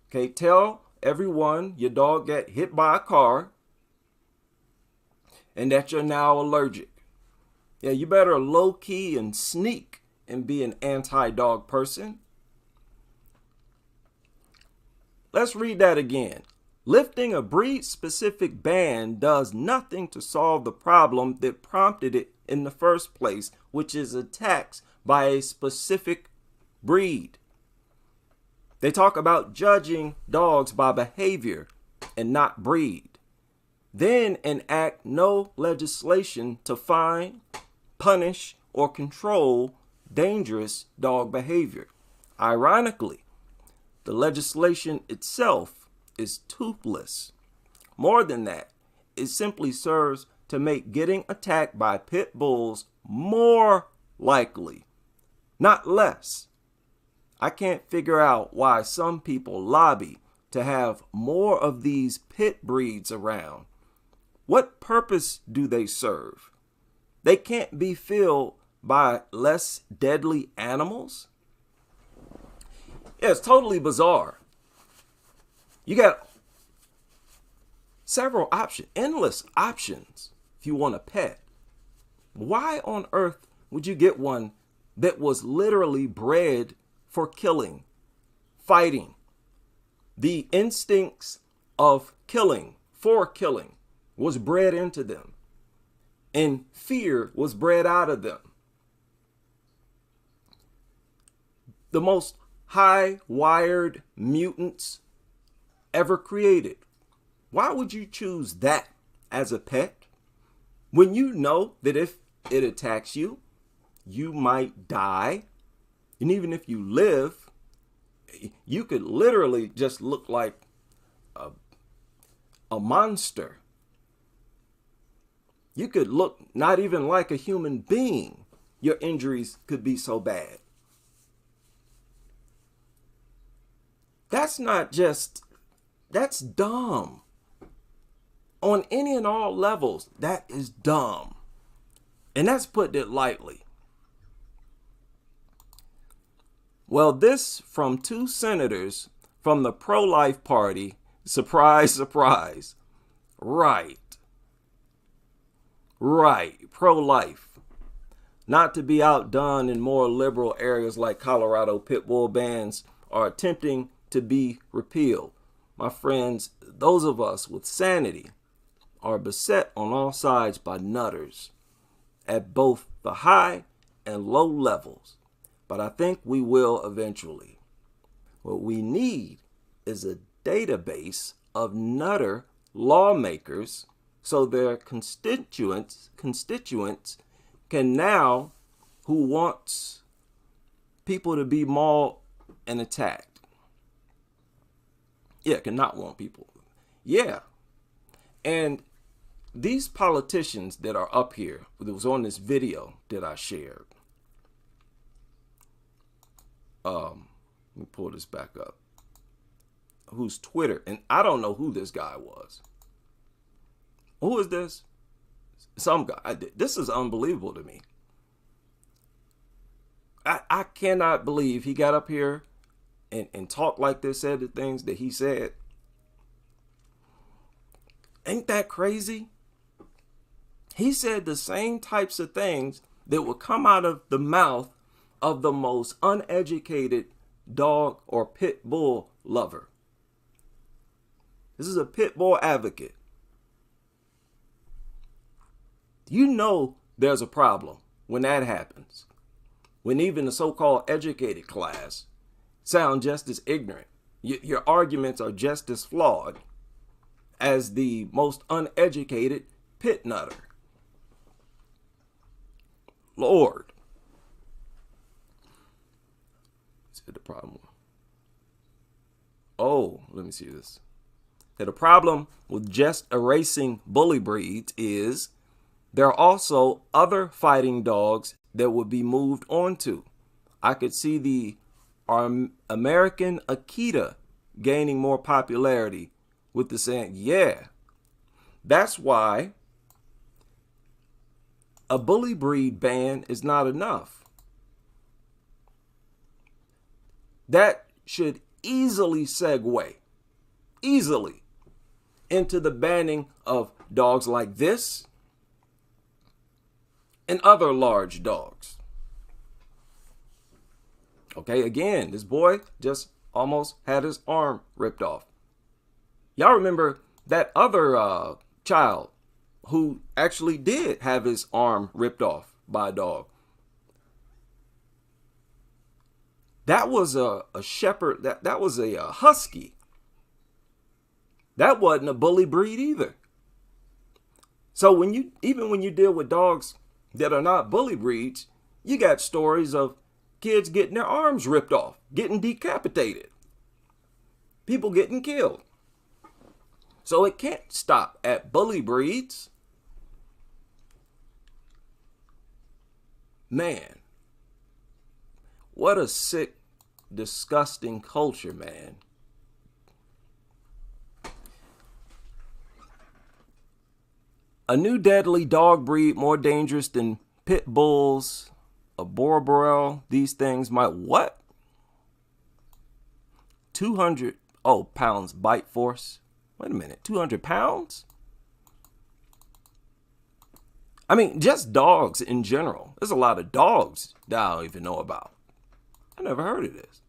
Okay, tell everyone your dog got hit by a car and that you're now allergic. Yeah, you better low key and sneak and be an anti-dog person. Let's read that again. Lifting a breed-specific ban does nothing to solve the problem that prompted it in the first place, which is attacks by a specific breed. They talk about judging dogs by behavior and not breed. Then enact no legislation to fine, punish, or control dangerous dog behavior. Ironically, the legislation itself is toothless. More than that, it simply serves to make getting attacked by pit bulls more likely, not less. I can't figure out why some people lobby to have more of these pit breeds around. What purpose do they serve? They can't be filled by less deadly animals? Yeah, it's totally bizarre. You got several options, endless options if you want a pet. Why on earth would you get one that was literally bred for killing, fighting? The instincts of killing, for killing, was bred into them, and fear was bred out of them. The most high-wired mutants ever created. Why would you choose that as a pet when you know that if it attacks you, you might die? And even if you live, you could literally just look like a monster. You could look not even like a human being. Your injuries could be so bad. That's dumb. On any and all levels, that is dumb. And that's putting it lightly. Well, this from two senators from the pro-life party. Surprise, surprise. Right, pro-life. Not to be outdone in more liberal areas like Colorado, pit bull bans are attempting to be repealed. My friends, those of us with sanity are beset on all sides by nutters at both the high and low levels. But I think we will eventually. What we need is a database of nutter lawmakers so their constituents can now, who wants people to be mauled and attacked. Yeah, cannot want people. Yeah. And these politicians that are up here, that was on this video that I shared. Let me pull this back up. Whose Twitter, and I don't know who this guy was. Who is this? Some guy. This is unbelievable to me. I cannot believe he got up here and talked like this, said the things that he said. Ain't that crazy? He said the same types of things that would come out of the mouth of the most uneducated dog or pit bull lover. This is a pit bull advocate. You know there's a problem when that happens. When even the so-called educated class sound just as ignorant. Your arguments are just as flawed as the most uneducated pit nutter. Lord. Is it the problem? Oh, let me see this. The problem with just erasing bully breeds is there are also other fighting dogs that would be moved onto. I could see the American Akita gaining more popularity with the saying, yeah, that's why a bully breed ban is not enough. That should easily segue, into the banning of dogs like this and other large dogs. Okay, again, this boy just almost had his arm ripped off. Y'all remember that other child who actually did have his arm ripped off by a dog? That was a shepherd, that was a husky. That wasn't a bully breed either. So even when you deal with dogs that are not bully breeds, you got stories of kids getting their arms ripped off, getting decapitated, people getting killed. So it can't stop at bully breeds. Man, what a sick, disgusting culture, man. A new deadly dog breed more dangerous than pit bulls, a Boerboel, these things might what? 200 pounds bite force. Wait a minute, 200 pounds? I mean, just dogs in general. There's a lot of dogs that I don't even know about. I never heard of this.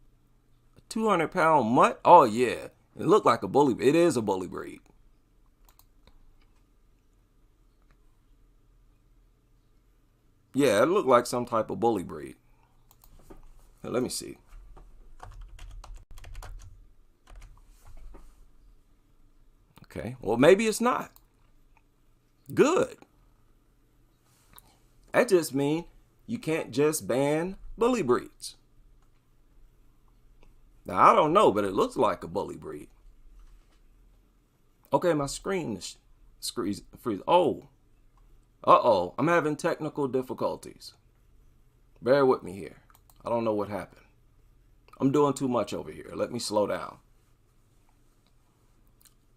A 200-pound mutt? Oh yeah, it looked like a bully. It is a bully breed. Yeah, it looked like some type of bully breed. Now, let me see. Okay, well, maybe it's not. Good. That just means you can't just ban bully breeds. Now, I don't know, but it looks like a bully breed. Okay, my screen is freeze. Oh. Uh-oh, I'm having technical difficulties. Bear with me here. I don't know what happened. I'm doing too much over here. Let me slow down.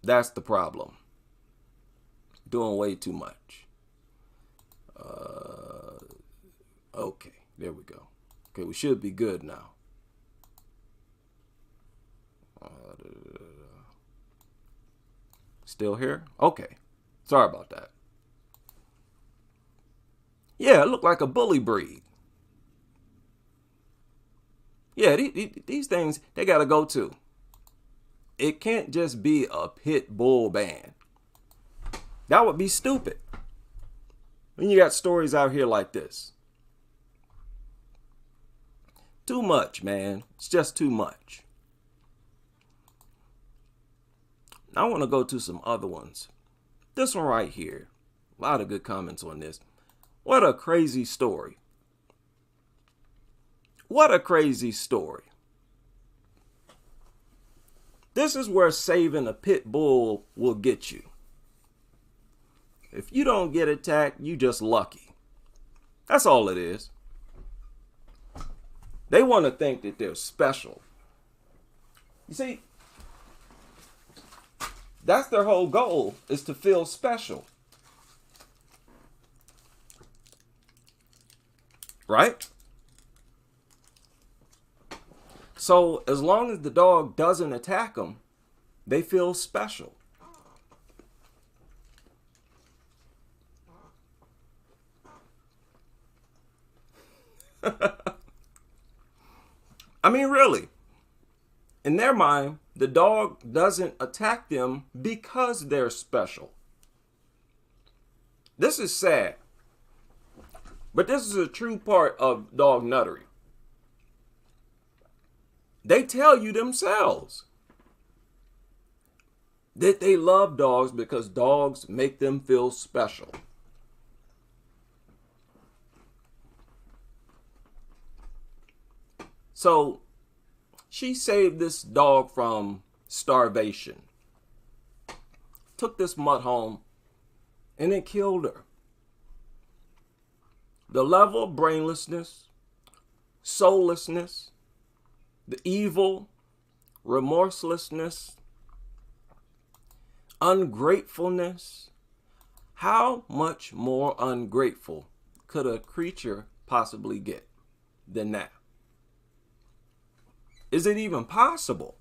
That's the problem. Doing way too much. Okay, there we go. Okay, we should be good now. Still here? Okay. Sorry about that. Yeah, it looked like a bully breed. Yeah, these things, they got to go too. It can't just be a pit bull ban. That would be stupid. When you got stories out here like this. Too much, man. It's just too much. I want to go to some other ones. This one right here. A lot of good comments on this. What a crazy story. What a crazy story. This is where saving a pit bull will get you. If you don't get attacked, you just lucky. That's all it is. They want to think that they're special. You see, that's their whole goal, is to feel special. Right? So as long as the dog doesn't attack them, they feel special. I mean, really, in their mind, the dog doesn't attack them because they're special. This is sad, but this is a true part of dog nuttery. They tell you themselves that they love dogs because dogs make them feel special. So she saved this dog from starvation, took this mutt home, and then killed her. the level of brainlessness, soullessness, the evil, remorselessness, ungratefulness. How much more ungrateful could a creature possibly get than that? Is it even possible?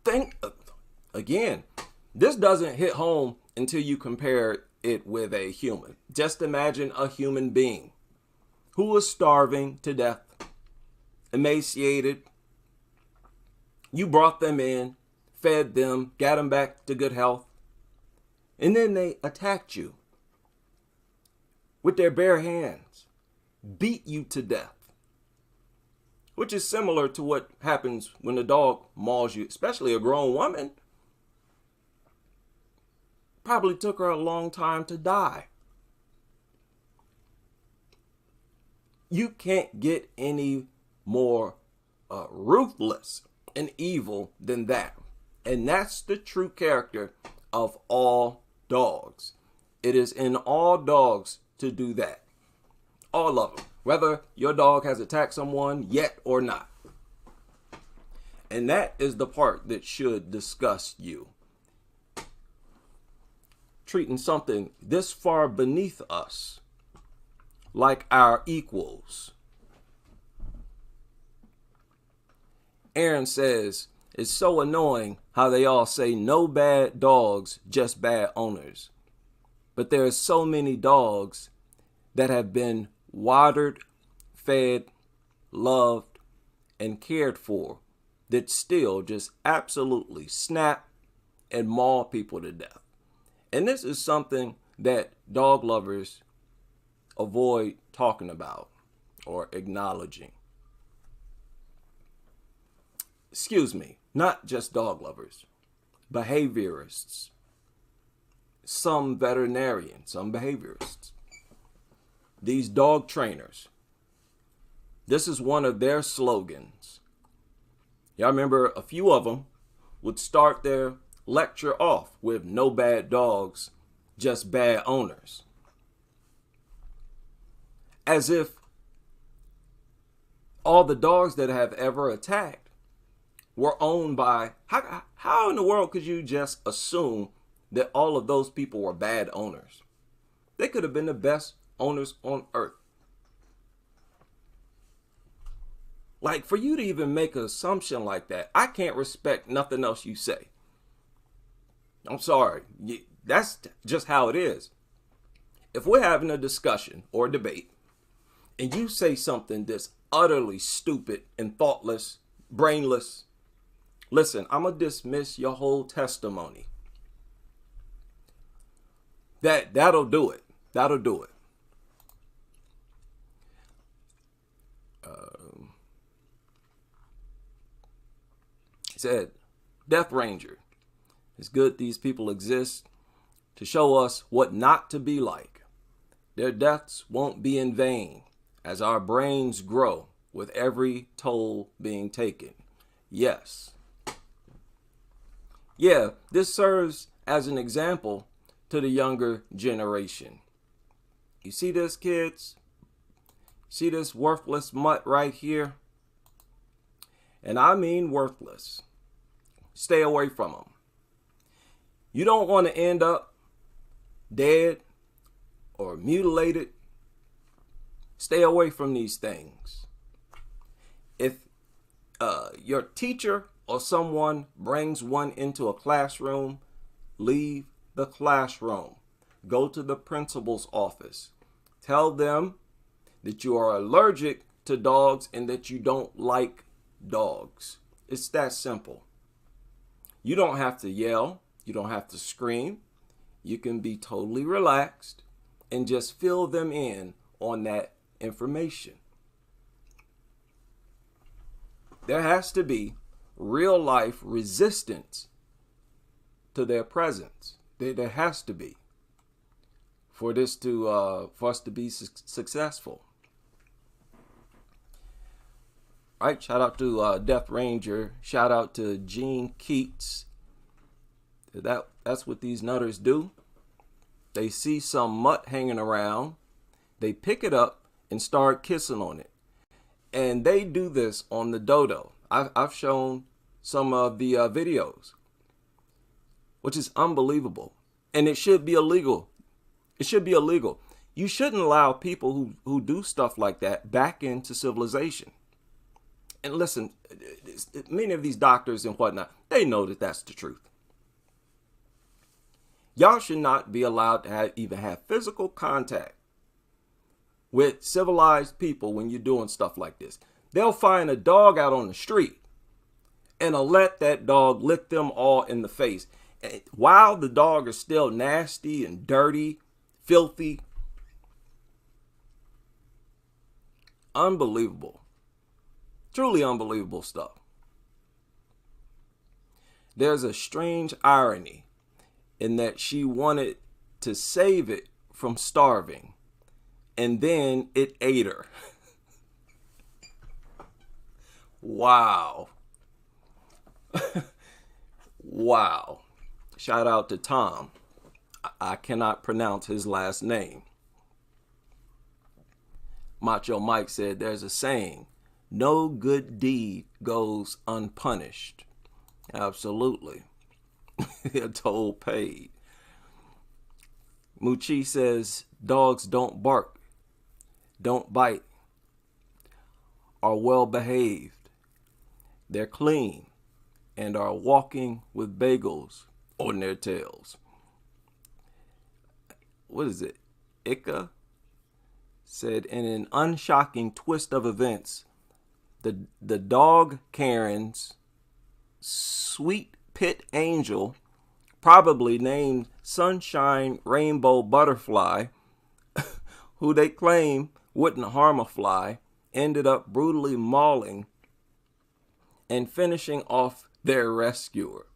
Think again, this doesn't hit home until you compare it with a human. Just imagine a human being who was starving to death, emaciated. You brought them in, fed them, got them back to good health, and then they attacked you with their bare hands, beat you to death, which is similar to what happens when a dog mauls you, especially a grown woman. Probably took her a long time to die. You can't get any more ruthless and evil than that. And that's the true character of all dogs. It is in all dogs to do that. All of them. Whether your dog has attacked someone yet or not. And that is the part that should disgust you. Treating something this far beneath us like our equals. Aaron says, it's so annoying how they all say no bad dogs, just bad owners. But there are so many dogs that have been watered, fed, loved, and cared for that still just absolutely snap and maul people to death. And this is something that dog lovers avoid talking about or acknowledging. Excuse me, not just dog lovers, behaviorists, some veterinarians, some behaviorists. These dog trainers, this is one of their slogans. Y'all remember a few of them would start their lecture off with no bad dogs, just bad owners. As if all the dogs that have ever attacked were owned by, how in the world could you just assume that all of those people were bad owners? They could have been the best owners on earth. Like, for you to even make an assumption like that, I can't respect nothing else you say. I'm sorry. That's just how it is. If we're having a discussion or a debate and you say something that's utterly stupid and thoughtless, brainless, listen, I'm going to dismiss your whole testimony. That'll do it. That'll do it. He said, Death Ranger. It's good these people exist to show us what not to be like. Their deaths won't be in vain as our brains grow with every toll being taken. Yes. Yeah, this serves as an example to the younger generation. You see this, kids? See this worthless mutt right here? And I mean worthless. Stay away from them. You don't want to end up dead or mutilated. Stay away from these things. If your teacher or someone brings one into a classroom, leave the classroom. Go to the principal's office. Tell them that you are allergic to dogs and that you don't like dogs. It's that simple. You don't have to yell. You don't have to scream. You can be totally relaxed and just fill them in on that information. There has to be real life resistance to their presence. There has to be for this to for us to be successful. All right, shout out to Death Ranger. Shout out to Gene Keats. That's what these nutters do. they see some mutt hanging around, they pick it up and start kissing on it. And they do this on the dodo. I've shown some of the videos, which is unbelievable. And it should be illegal. It should be illegal. You shouldn't allow people who do stuff like that back into civilization. And listen, many of these doctors and whatnot, they know that that's the truth. Y'all should not be allowed to even have physical contact with civilized people when you're doing stuff like this. They'll find a dog out on the street and they'll let that dog lick them all in the face. And while the dog is still nasty and dirty, filthy. Unbelievable. Truly unbelievable stuff. There's a strange irony in that she wanted to save it from starving, and then it ate her. Wow. Wow. Shout out to Tom. I cannot pronounce his last name. Macho Mike said there's a saying, no good deed goes unpunished. Absolutely. A toll paid. Muchi says dogs don't bark, don't bite, are well behaved. They're clean and are walking with bagels on their tails. What is it? Ika said, in an unshocking twist of events, the dog Karen's sweet pit angel, probably named Sunshine Rainbow Butterfly, who they claim wouldn't harm a fly, ended up brutally mauling and finishing off their rescuer.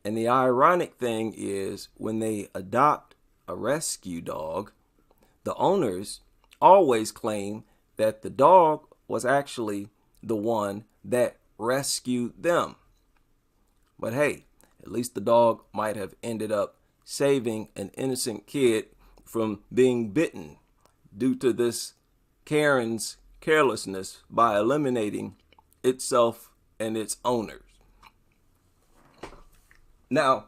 And the ironic thing is, when they adopt a rescue dog, the owners always claim that the dog was actually the one that rescued them. But hey, at least the dog might have ended up saving an innocent kid from being bitten due to this Karen's carelessness by eliminating itself and its owners. Now,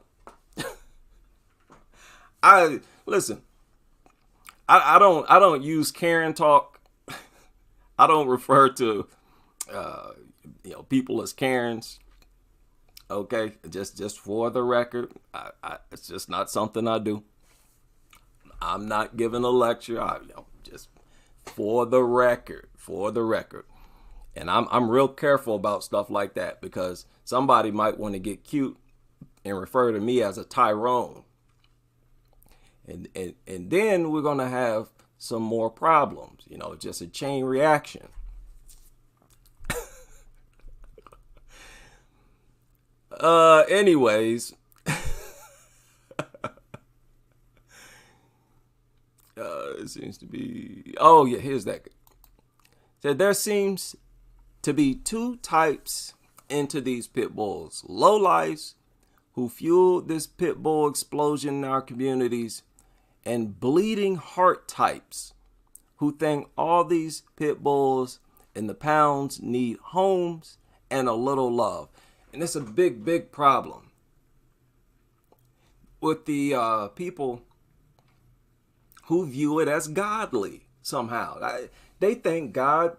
I don't use Karen talk. I don't refer to people as Karens. Okay, just for the record, it's just not something I do. I'm not giving a lecture. Just for the record. And I'm real careful about stuff like that, because somebody might want to get cute and refer to me as a Tyrone. And then we're going to have some more problems, just a chain reaction. Anyways, it seems to be, here's that. So there seems to be two types into these pit bulls. Lowlifes who fueled this pit bull explosion in our communities, and bleeding heart types who think all these pit bulls and the pounds need homes and a little love. And it's a big, big problem with the people who view it as godly somehow. They think God,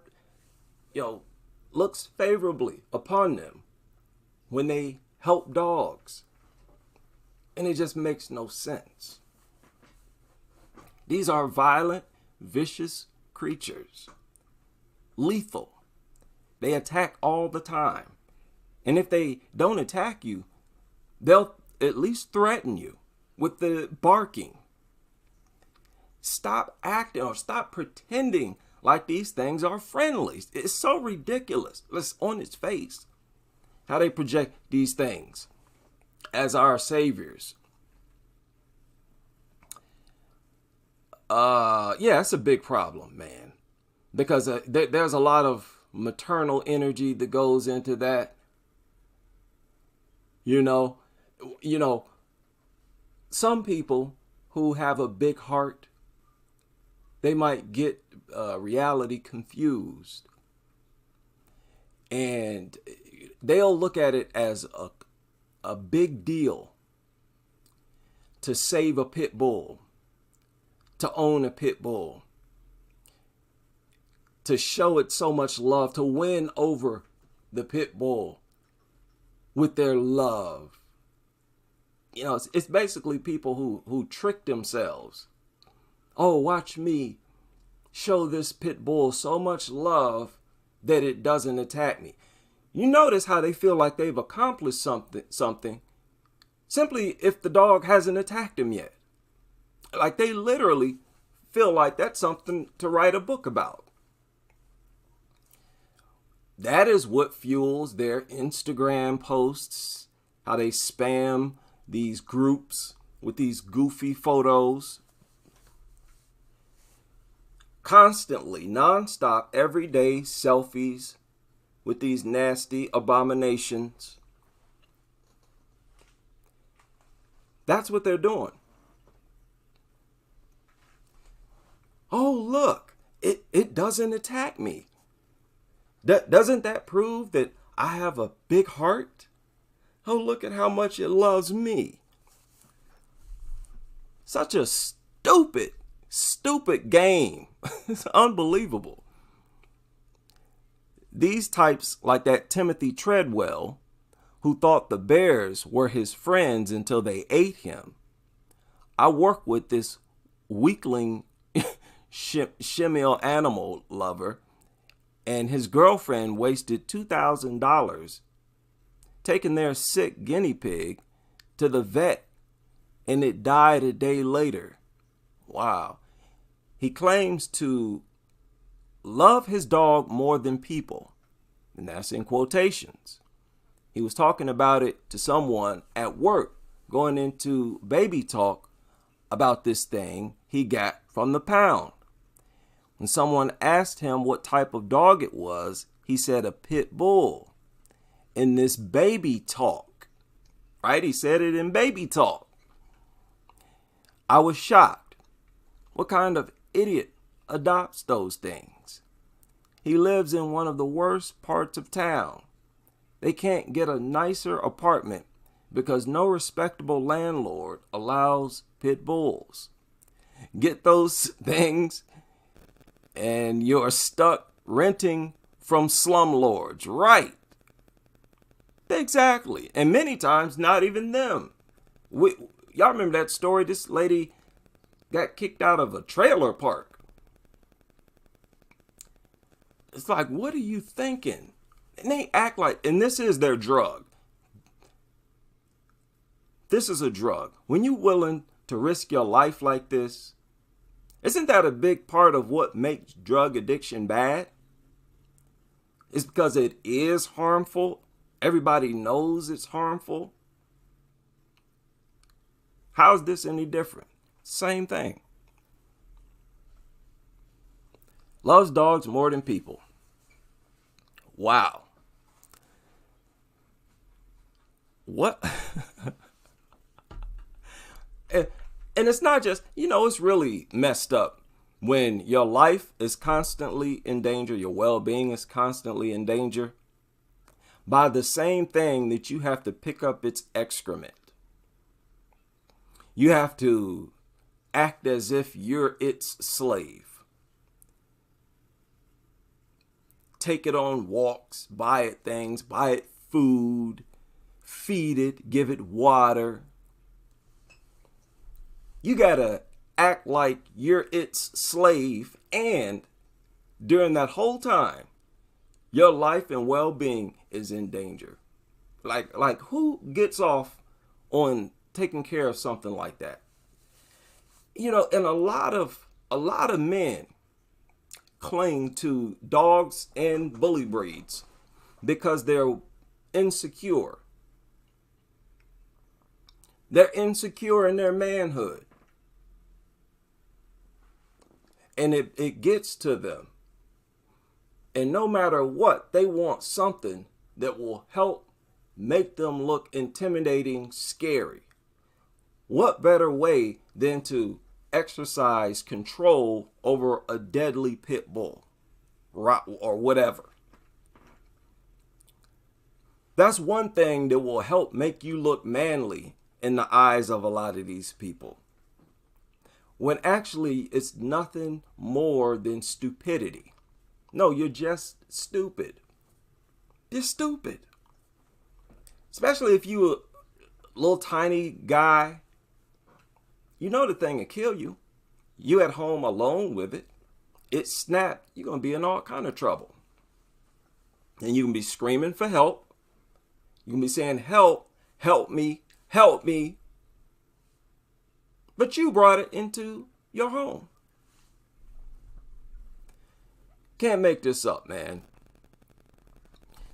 looks favorably upon them when they help dogs. And it just makes no sense. These are violent, vicious creatures. Lethal. They attack all the time. And if they don't attack you, they'll at least threaten you with the barking. Stop acting or stop pretending like these things are friendly. It's so ridiculous. It's on its face how they project these things as our saviors. It's a big problem, man, because there's a lot of maternal energy that goes into that. Some people who have a big heart, they might get reality confused. And they'll look at it as a big deal to save a pit bull, to own a pit bull, to show it so much love, to win over the pit bull with their love. You know, it's basically people who trick themselves. Oh, watch me show this pit bull so much love that it doesn't attack me. You notice how they feel like they've accomplished something simply if the dog hasn't attacked them yet. Like they literally feel like that's something to write a book about. That is what fuels their Instagram posts, how they spam these groups with these goofy photos. Constantly, nonstop, everyday selfies with these nasty abominations. That's what they're doing. Oh, look, it doesn't attack me. Doesn't that prove that I have a big heart? Oh, look at how much it loves me. Such a stupid game. It's unbelievable. These types like that Timothy Treadwell, who thought the bears were his friends until they ate him. I work with this weakling shimmiel animal lover, and his girlfriend wasted $2,000 taking their sick guinea pig to the vet, and it died a day later. Wow. He claims to love his dog more than people, and that's in quotations. He was talking about it to someone at work, going into baby talk about this thing he got from the pound. When someone asked him what type of dog it was, he said a pit bull. In this baby talk, right? He said it in baby talk. I was shocked. What kind of idiot adopts those things? He lives in one of the worst parts of town. They can't get a nicer apartment because no respectable landlord allows pit bulls. Get those things and you're stuck renting from slumlords, right? Exactly. And many times not even them. Y'all remember that story? This lady got kicked out of a trailer park. It's like, what are you thinking? And they act like, and this is their drug. This is a drug. When you're willing to risk your life like this, isn't that a big part of what makes drug addiction bad? It's because it is harmful. Everybody knows it's harmful. How's this any different? Same thing. Loves dogs more than people. Wow. What? And it's not just, it's really messed up when your life is constantly in danger, your well-being is constantly in danger by the same thing that you have to pick up its excrement. You have to act as if you're its slave. Take it on walks, buy it things, buy it food, feed it, give it water. You gotta act like you're its slave, and during that whole time, your life and well-being is in danger. Like who gets off on taking care of something like that? And a lot of men cling to dogs and bully breeds because they're insecure. They're insecure in their manhood. And it gets to them. And no matter what, they want something that will help make them look intimidating, scary. what better way than to exercise control over a deadly pit bull or whatever? That's one thing that will help make you look manly in the eyes of a lot of these people, when actually it's nothing more than stupidity. No, you're just stupid. You're stupid. Especially if you're a little tiny guy. You know the thing will kill you. You at home alone with it. It snapped. You're going to be in all kind of trouble. And you can be screaming for help. You can be saying, help, help me, help me. But you brought it into your home. Can't make this up, man.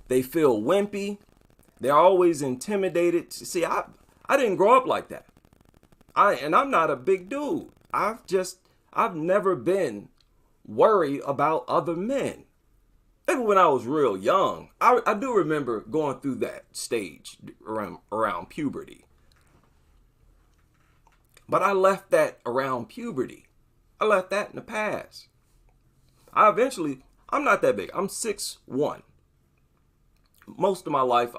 They feel wimpy. They're always intimidated. See, I didn't grow up like that. I'm not a big dude. I've never been worried about other men. Even when I was real young, I do remember going through that stage around puberty. But I left that around puberty. I left that in the past. I'm not that big. I'm 6'1". Most of my life,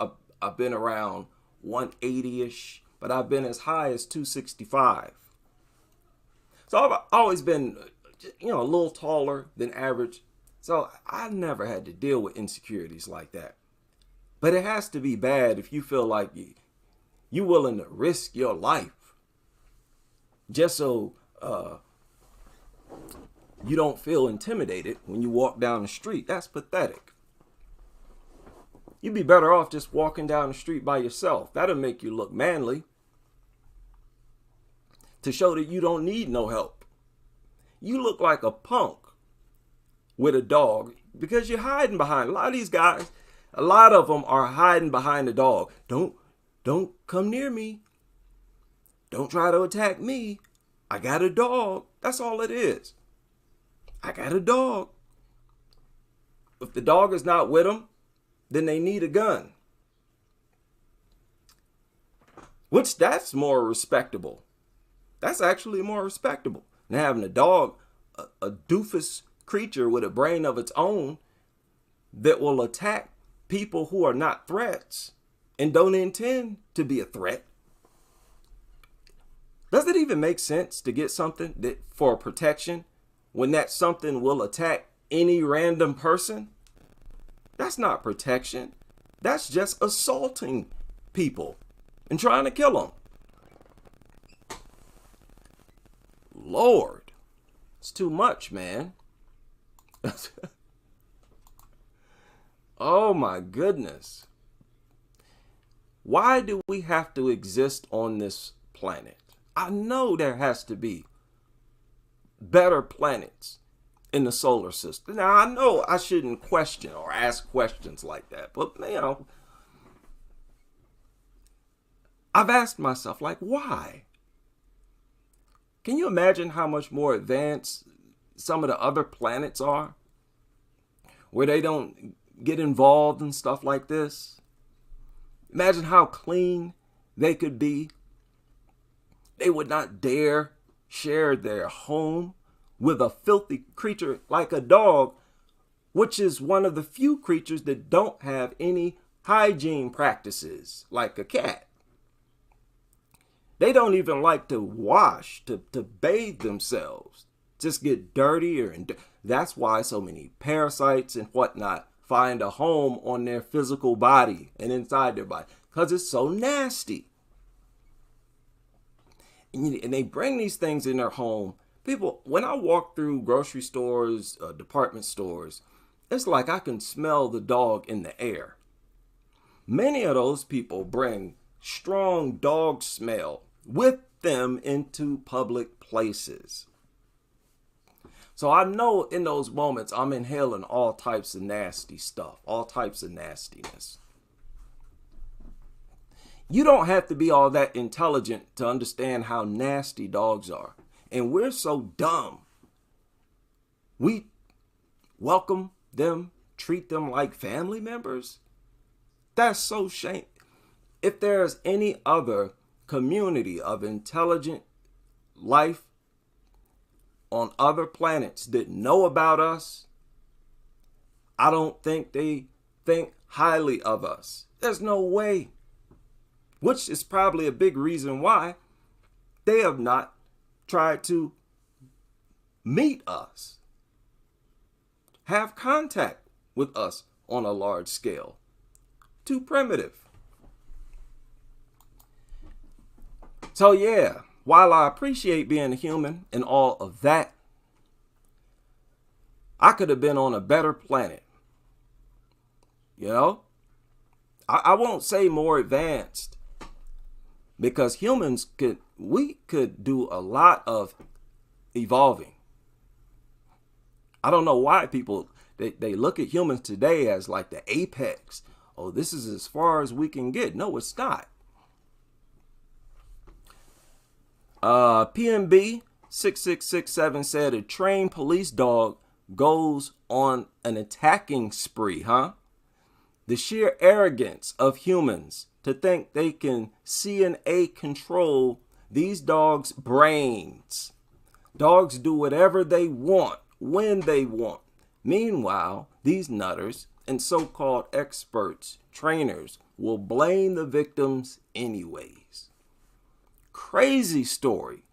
I've been around 180-ish, but I've been as high as 265. So I've always been, a little taller than average. So I never had to deal with insecurities like that. But it has to be bad if you feel like you're willing to risk your life just so you don't feel intimidated when you walk down the street. That's pathetic. You'd be better off just walking down the street by yourself. That'll make you look manly, to show that you don't need no help. You look like a punk with a dog because you're hiding behind. A lot of these guys, a lot of them are hiding behind the dog. Don't come near me. Don't try to attack me. I got a dog. That's all it is. I got a dog. If the dog is not with them, then they need a gun. Which that's more respectable. That's actually more respectable than having a dog, a doofus creature with a brain of its own that will attack people who are not threats and don't intend to be a threat. Does it even make sense to get something that for protection when that something will attack any random person? That's not protection. That's just assaulting people and trying to kill them. Lord, it's too much, man. Oh my goodness. Why do we have to exist on this planet? I know there has to be better planets in the solar system. Now, I know I shouldn't question or ask questions like that, but I've asked myself, why? Can you imagine how much more advanced some of the other planets are, where they don't get involved in stuff like this? Imagine how clean they could be. They would not dare share their home with a filthy creature like a dog, which is one of the few creatures that don't have any hygiene practices like a cat. They don't even like to wash, to bathe themselves. Just get dirtier, and that's why so many parasites and whatnot find a home on their physical body and inside their body, because it's so nasty. And they bring these things in their home. People, when I walk through grocery stores, department stores, it's like I can smell the dog in the air. Many of those people bring strong dog smell with them into public places. So I know in those moments I'm inhaling all types of nasty stuff, all types of nastiness. You don't have to be all that intelligent to understand how nasty dogs are. And we're so dumb. We welcome them, treat them like family members. That's so shame. If there's any other community of intelligent life on other planets that know about us, I don't think they think highly of us. There's no way. Which is probably a big reason why they have not tried to meet us, have contact with us on a large scale. Too primitive. So yeah, while I appreciate being a human and all of that, I could have been on a better planet. You know, I won't say more advanced, because humans we could do a lot of evolving. I don't know why people, they look at humans today as like the apex. Oh, this is as far as we can get. No, it's not. PNB 6667 said a trained police dog goes on an attacking spree, huh? The sheer arrogance of humans to think they can CNA control these dogs' brains. Dogs do whatever they want, when they want. Meanwhile, these nutters and so-called experts, trainers, will blame the victims anyways. Crazy story.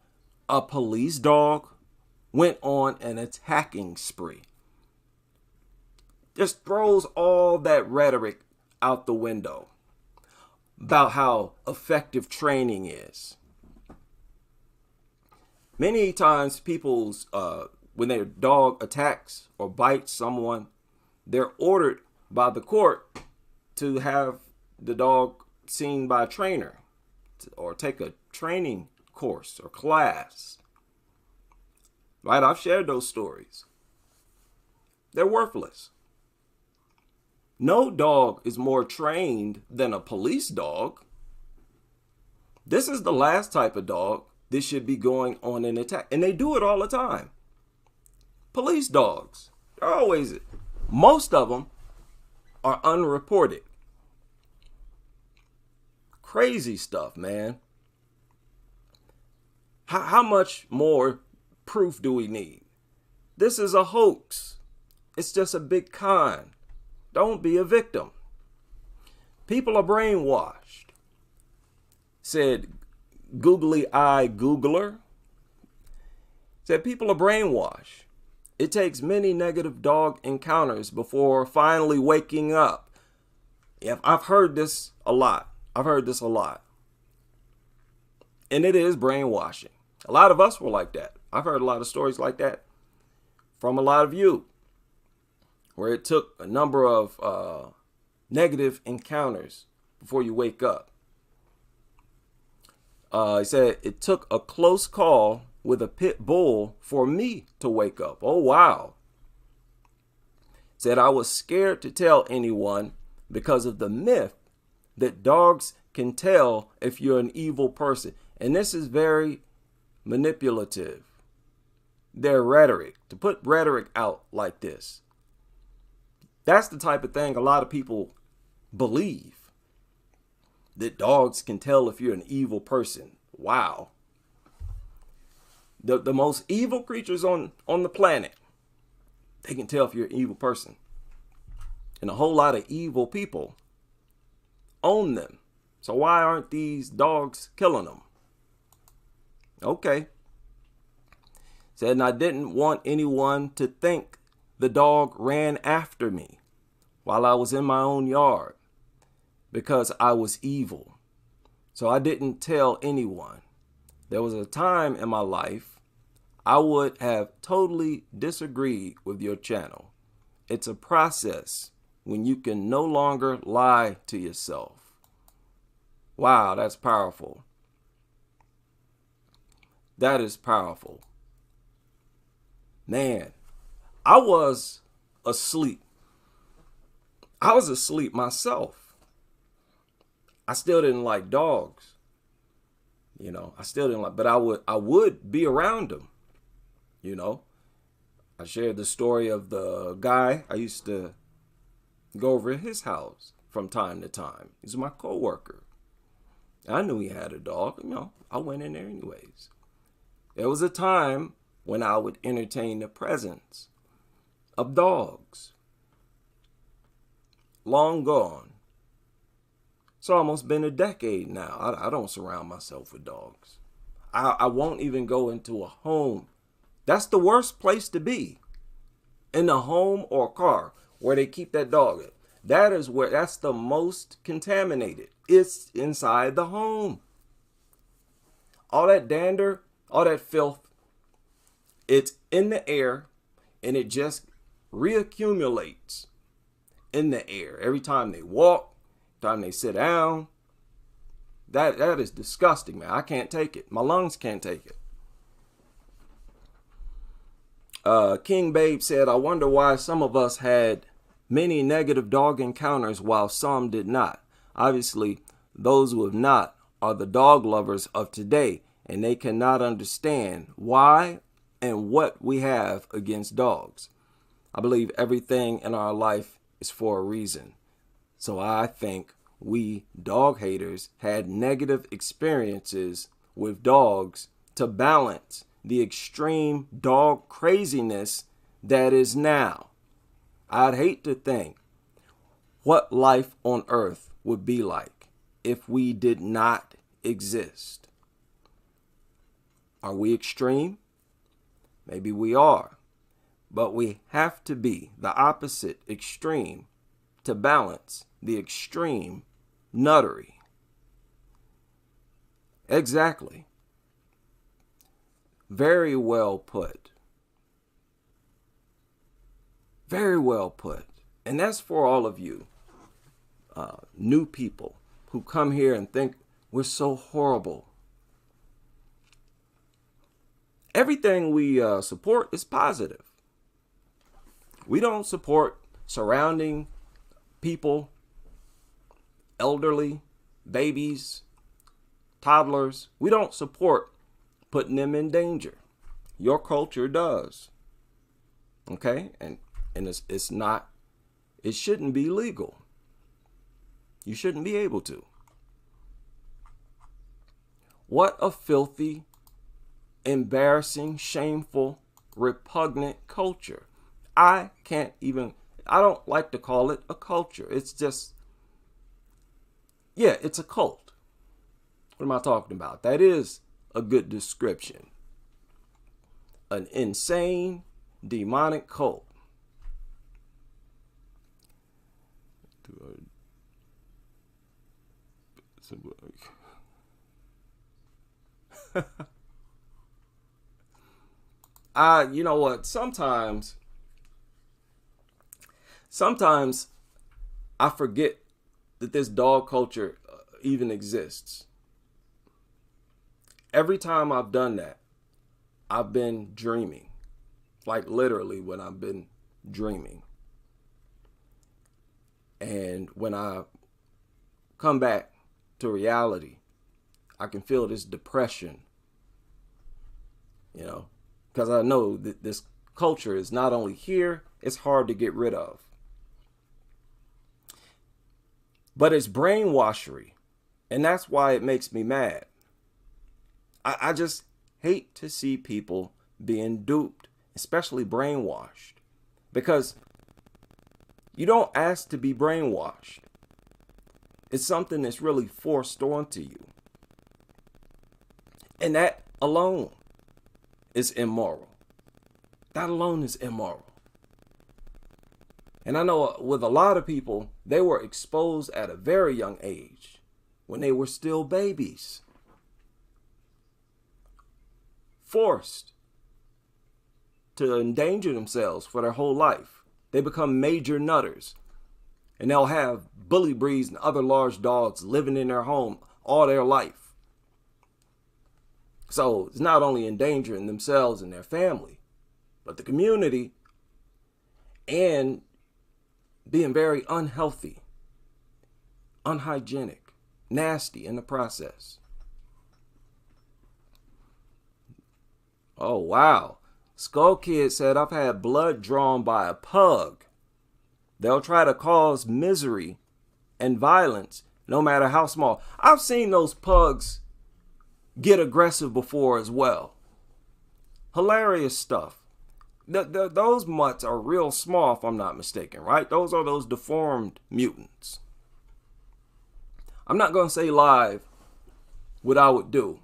A police dog went on an attacking spree. Just throws all that rhetoric out the window about how effective training is. Many times people's, when their dog attacks or bites someone, they're ordered by the court to have the dog seen by a trainer or take a training course or class. Right? I've shared those stories. They're worthless. No dog is more trained than a police dog. This is the last type of dog that should be going on an attack. And they do it all the time. Police dogs. They're always, most of them are unreported. Crazy stuff, man. How much more proof do we need? This is a hoax. It's just a big con. Don't be a victim. People are brainwashed, said googly eye Googler. Said people are brainwashed. It takes many negative dog encounters before finally waking up. Yeah, I've heard this a lot. And it is brainwashing. A lot of us were like that. I've heard a lot of stories like that from a lot of you, where it took a number of negative encounters before you wake up. He said it took a close call with a pit bull for me to wake up. Oh, wow. Said I was scared to tell anyone because of the myth that dogs can tell if you're an evil person. And this is very manipulative. Their rhetoric, to put rhetoric out like this. That's the type of thing a lot of people believe. That dogs can tell if you're an evil person. Wow. The most evil creatures on the planet, they can tell if you're an evil person. And a whole lot of evil people own them. So why aren't these dogs killing them? Okay. Said, and I didn't want anyone to think the dog ran after me while I was in my own yard because I was evil. So I didn't tell anyone. There was a time in my life I would have totally disagreed with your channel. It's a process when you can no longer lie to yourself. Wow, that's powerful. That is powerful. Man, I was asleep. I was asleep myself. I still didn't like dogs. You know, I still didn't like, but I would be around them. You know, I shared the story of the guy I used to go over at his house from time to time. He's my coworker. I knew he had a dog. I went in there anyways. There was a time when I would entertain the presence of dogs. Long gone. It's almost been a decade now. I don't surround myself with dogs. I won't even go into a home. That's the worst place to be. In a home or car where they keep that dog. That's the most contaminated. It's inside the home. All that dander, all that filth, it's in the air, and it just reaccumulates in the air. Every time they walk, time they sit down. That is disgusting, man. I can't take it. My lungs can't take it. King Babe said, I wonder why some of us had many negative dog encounters while some did not. Obviously, those who have not are the dog lovers of today, and they cannot understand why and what we have against dogs. I believe everything in our life is for a reason. So I think we dog haters had negative experiences with dogs to balance the extreme dog craziness that is now. I'd hate to think what life on earth would be like if we did not exist. Are we extreme? Maybe we are. But we have to be the opposite extreme to balance the extreme nuttery. Exactly. Very well put. Very well put. And that's for all of you new people who come here and think we're so horrible. Everything we support is positive. We don't support surrounding people, elderly, babies, toddlers. We don't support putting them in danger. Your culture does. Okay? And it's not, it shouldn't be legal. You shouldn't be able to. What a filthy, embarrassing, shameful, repugnant culture. I don't like to call it a culture. It's just, it's a cult. What am I talking about? That is a good description. An insane, demonic cult. You know what? Sometimes I forget that this dog culture even exists. Every time I've done that, I've been dreaming. Like literally when I've been dreaming. And when I come back to reality, I can feel this depression, because I know that this culture is not only here, it's hard to get rid of. But it's brainwashery, and that's why it makes me mad. I just hate to see people being duped, especially brainwashed, because you don't ask to be brainwashed. It's something that's really forced onto you. And that alone is immoral. That alone is immoral. And I know with a lot of people, they were exposed at a very young age when they were still babies. Forced to endanger themselves for their whole life. They become major nutters. And they'll have bully breeds and other large dogs living in their home all their life. So it's not only endangering themselves and their family, but the community, and being very unhealthy, unhygienic, nasty in the process. Oh, wow. Skull Kid said, I've had blood drawn by a pug. They'll try to cause misery and violence no matter how small. I've seen those pugs get aggressive before as well. Hilarious stuff. Those mutts are real small, if I'm not mistaken, right? Those are those deformed mutants. I'm not going to say live what I would do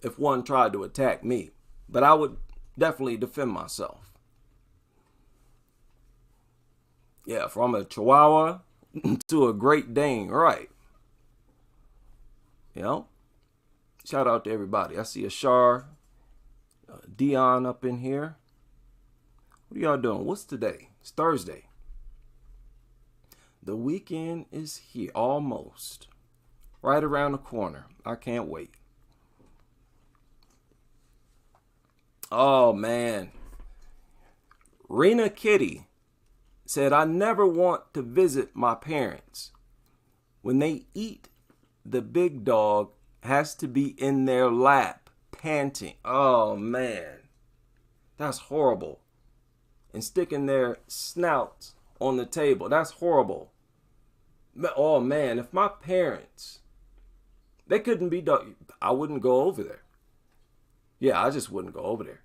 if one tried to attack me, but I would definitely defend myself. Yeah, from a Chihuahua to a Great Dane, right? You know? Shout out to everybody. I see a Shar, Dion up in here. What are y'all doing? What's today? It's Thursday. The weekend is here, almost. Right around the corner. I can't wait. Oh, man. Rena Kitty said, I never want to visit my parents. When they eat, the big dog has to be in their lap, panting. Oh, man. That's horrible. And sticking their snouts on the table. That's horrible. Oh, man, if my parents, they couldn't be dog, I wouldn't go over there. Yeah, I just wouldn't go over there.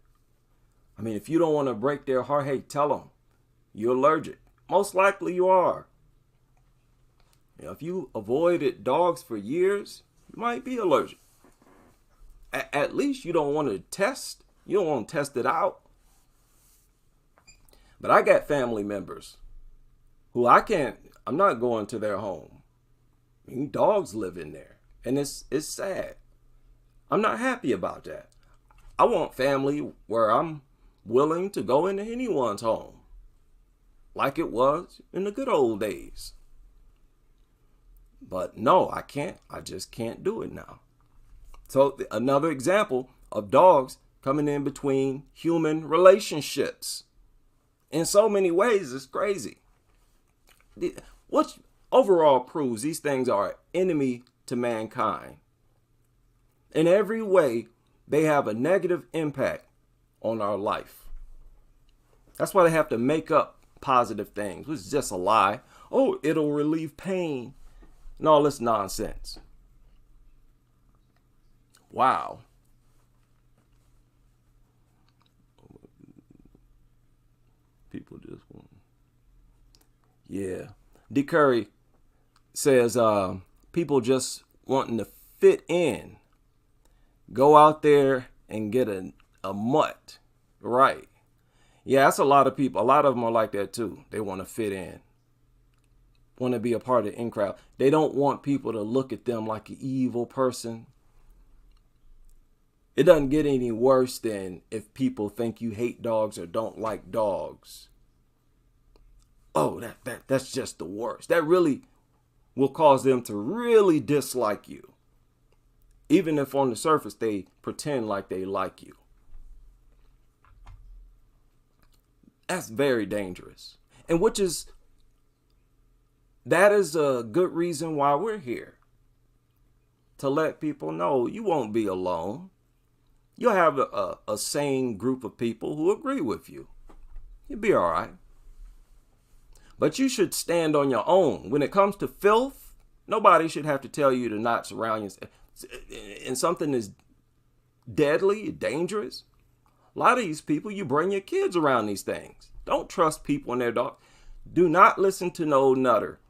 I mean, if you don't want to break their heart, hey, tell them you're allergic. Most likely you are. You know, if you avoided dogs for years, you might be allergic. At least you don't want to test. You don't want to test it out. But I got family members who I'm not going to their home. I mean, dogs live in there. And it's sad. I'm not happy about that. I want family where I'm willing to go into anyone's home. Like it was in the good old days. But no, I can't. I just can't do it now. So another example of dogs coming in between human relationships. In so many ways, it's crazy. What overall proves these things are an enemy to mankind. In every way, they have a negative impact on our life. That's why they have to make up positive things, which is just a lie. Oh, it'll relieve pain and all this nonsense. Wow. People just want. Yeah. D. Curry says people just wanting to fit in. Go out there and get a mutt. Right. Yeah, that's a lot of people. A lot of them are like that too. They want to fit in. Want to be a part of the in crowd. They don't want people to look at them like an evil person. It doesn't get any worse than if people think you hate dogs or don't like dogs. Oh, that's just the worst. That really will cause them to really dislike you. Even if on the surface they pretend like they like you. That's very dangerous. And that is a good reason why we're here. To let people know you won't be alone. You'll have a sane group of people who agree with you. You'll be all right. But you should stand on your own. When it comes to filth, nobody should have to tell you to not surround yourself. And something is deadly, dangerous. A lot of these people, you bring your kids around these things. Don't trust people and their dogs. Do not listen to no nutter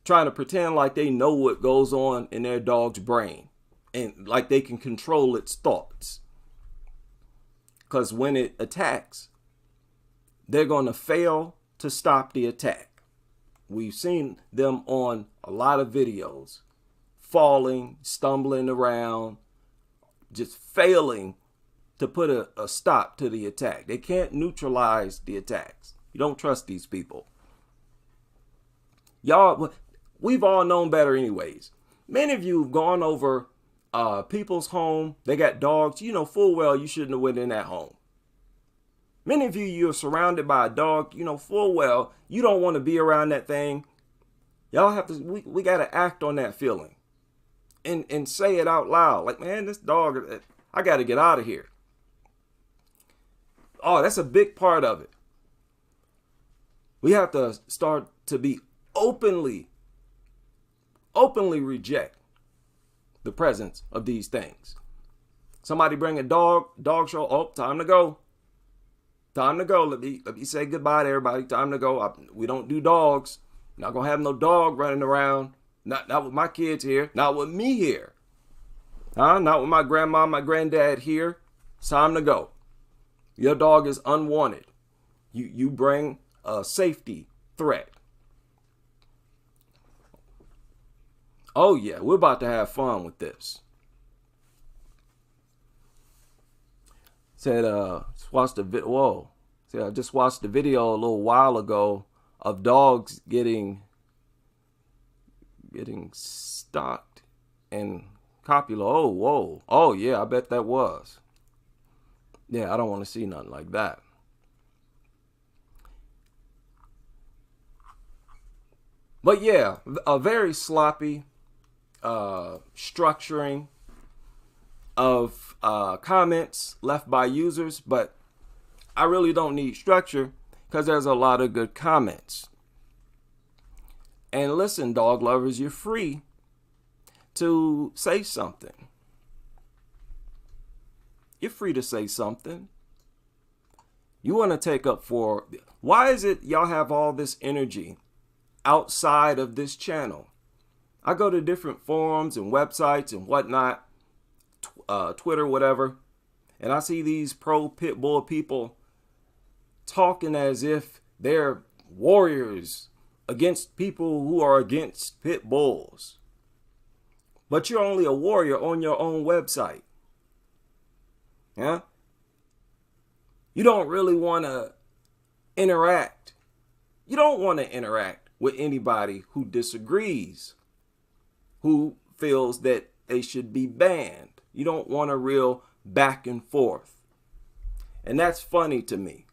trying to pretend like they know what goes on in their dog's brain and like they can control its thoughts. Because when it attacks, they're going to fail to stop the attack. We've seen them on a lot of videos, falling, stumbling around, just failing to put a stop to the attack. They can't neutralize the attacks. You don't trust these people. Y'all, we've all known better anyways. Many of you have gone over people's home. They got dogs. You know full well you shouldn't have went in that home. Many of you're surrounded by a dog. You know full well you don't want to be around that thing. Y'all have to, we got to act on that feeling. And say it out loud. Like, man, this dog, I got to get out of here. Oh, that's a big part of it. We have to start to be openly openly reject the presence of these things. Somebody bring a dog show. Oh, time to go. Time to go. Let me say goodbye to everybody. Time to go. We don't do dogs. Not gonna have no dog running around. Not with my kids here. Not with me here. Not with my grandma, my granddad here. It's time to go. Your dog is unwanted. You bring a safety threat. Oh yeah, we're about to have fun with this. Said watched the whoa. Said I just watched the video a little while ago of dogs getting stocked and copula. Oh whoa. Oh yeah, I bet that was. Yeah, I don't want to see nothing like that. But yeah, a very sloppy structuring of comments left by users, but I really don't need structure because there's a lot of good comments. And listen, dog lovers, you're free to say something. You're free to say something. You want to take up for, why is it y'all have all this energy outside of this channel? I go to different forums and websites and whatnot, Twitter, whatever, and I see these pro pit bull people talking as if they're warriors against people who are against pit bulls. But you're only a warrior on your own website. Yeah? You don't really want to interact. You don't want to interact with anybody who disagrees, who feels that they should be banned. You don't want a real back and forth. And that's funny to me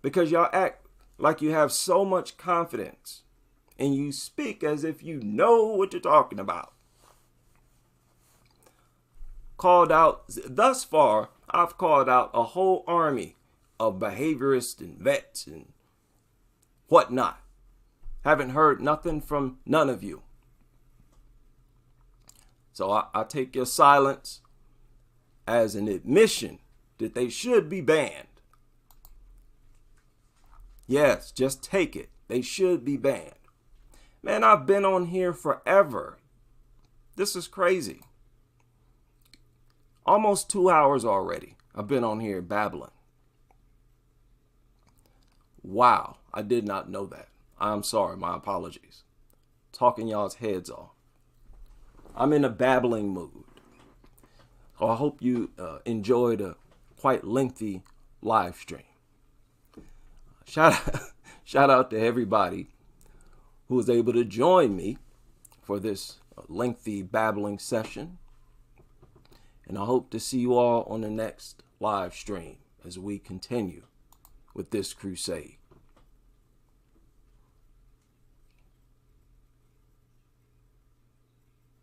because y'all act like you have so much confidence and you speak as if you know what you're talking about. Called out, thus far, I've called out a whole army of behaviorists and vets and whatnot. Haven't heard nothing from none of you. So I take your silence as an admission that they should be banned. Yes, just take it. They should be banned. Man, I've been on here forever. This is crazy. Almost 2 hours already. I've been on here babbling. Wow, I did not know that. I'm sorry, my apologies. Talking y'all's heads off. I'm in a babbling mood. So I hope you enjoyed a quite lengthy live stream. Shout out to everybody who was able to join me for this lengthy babbling session. And I hope to see you all on the next live stream as we continue with this crusade.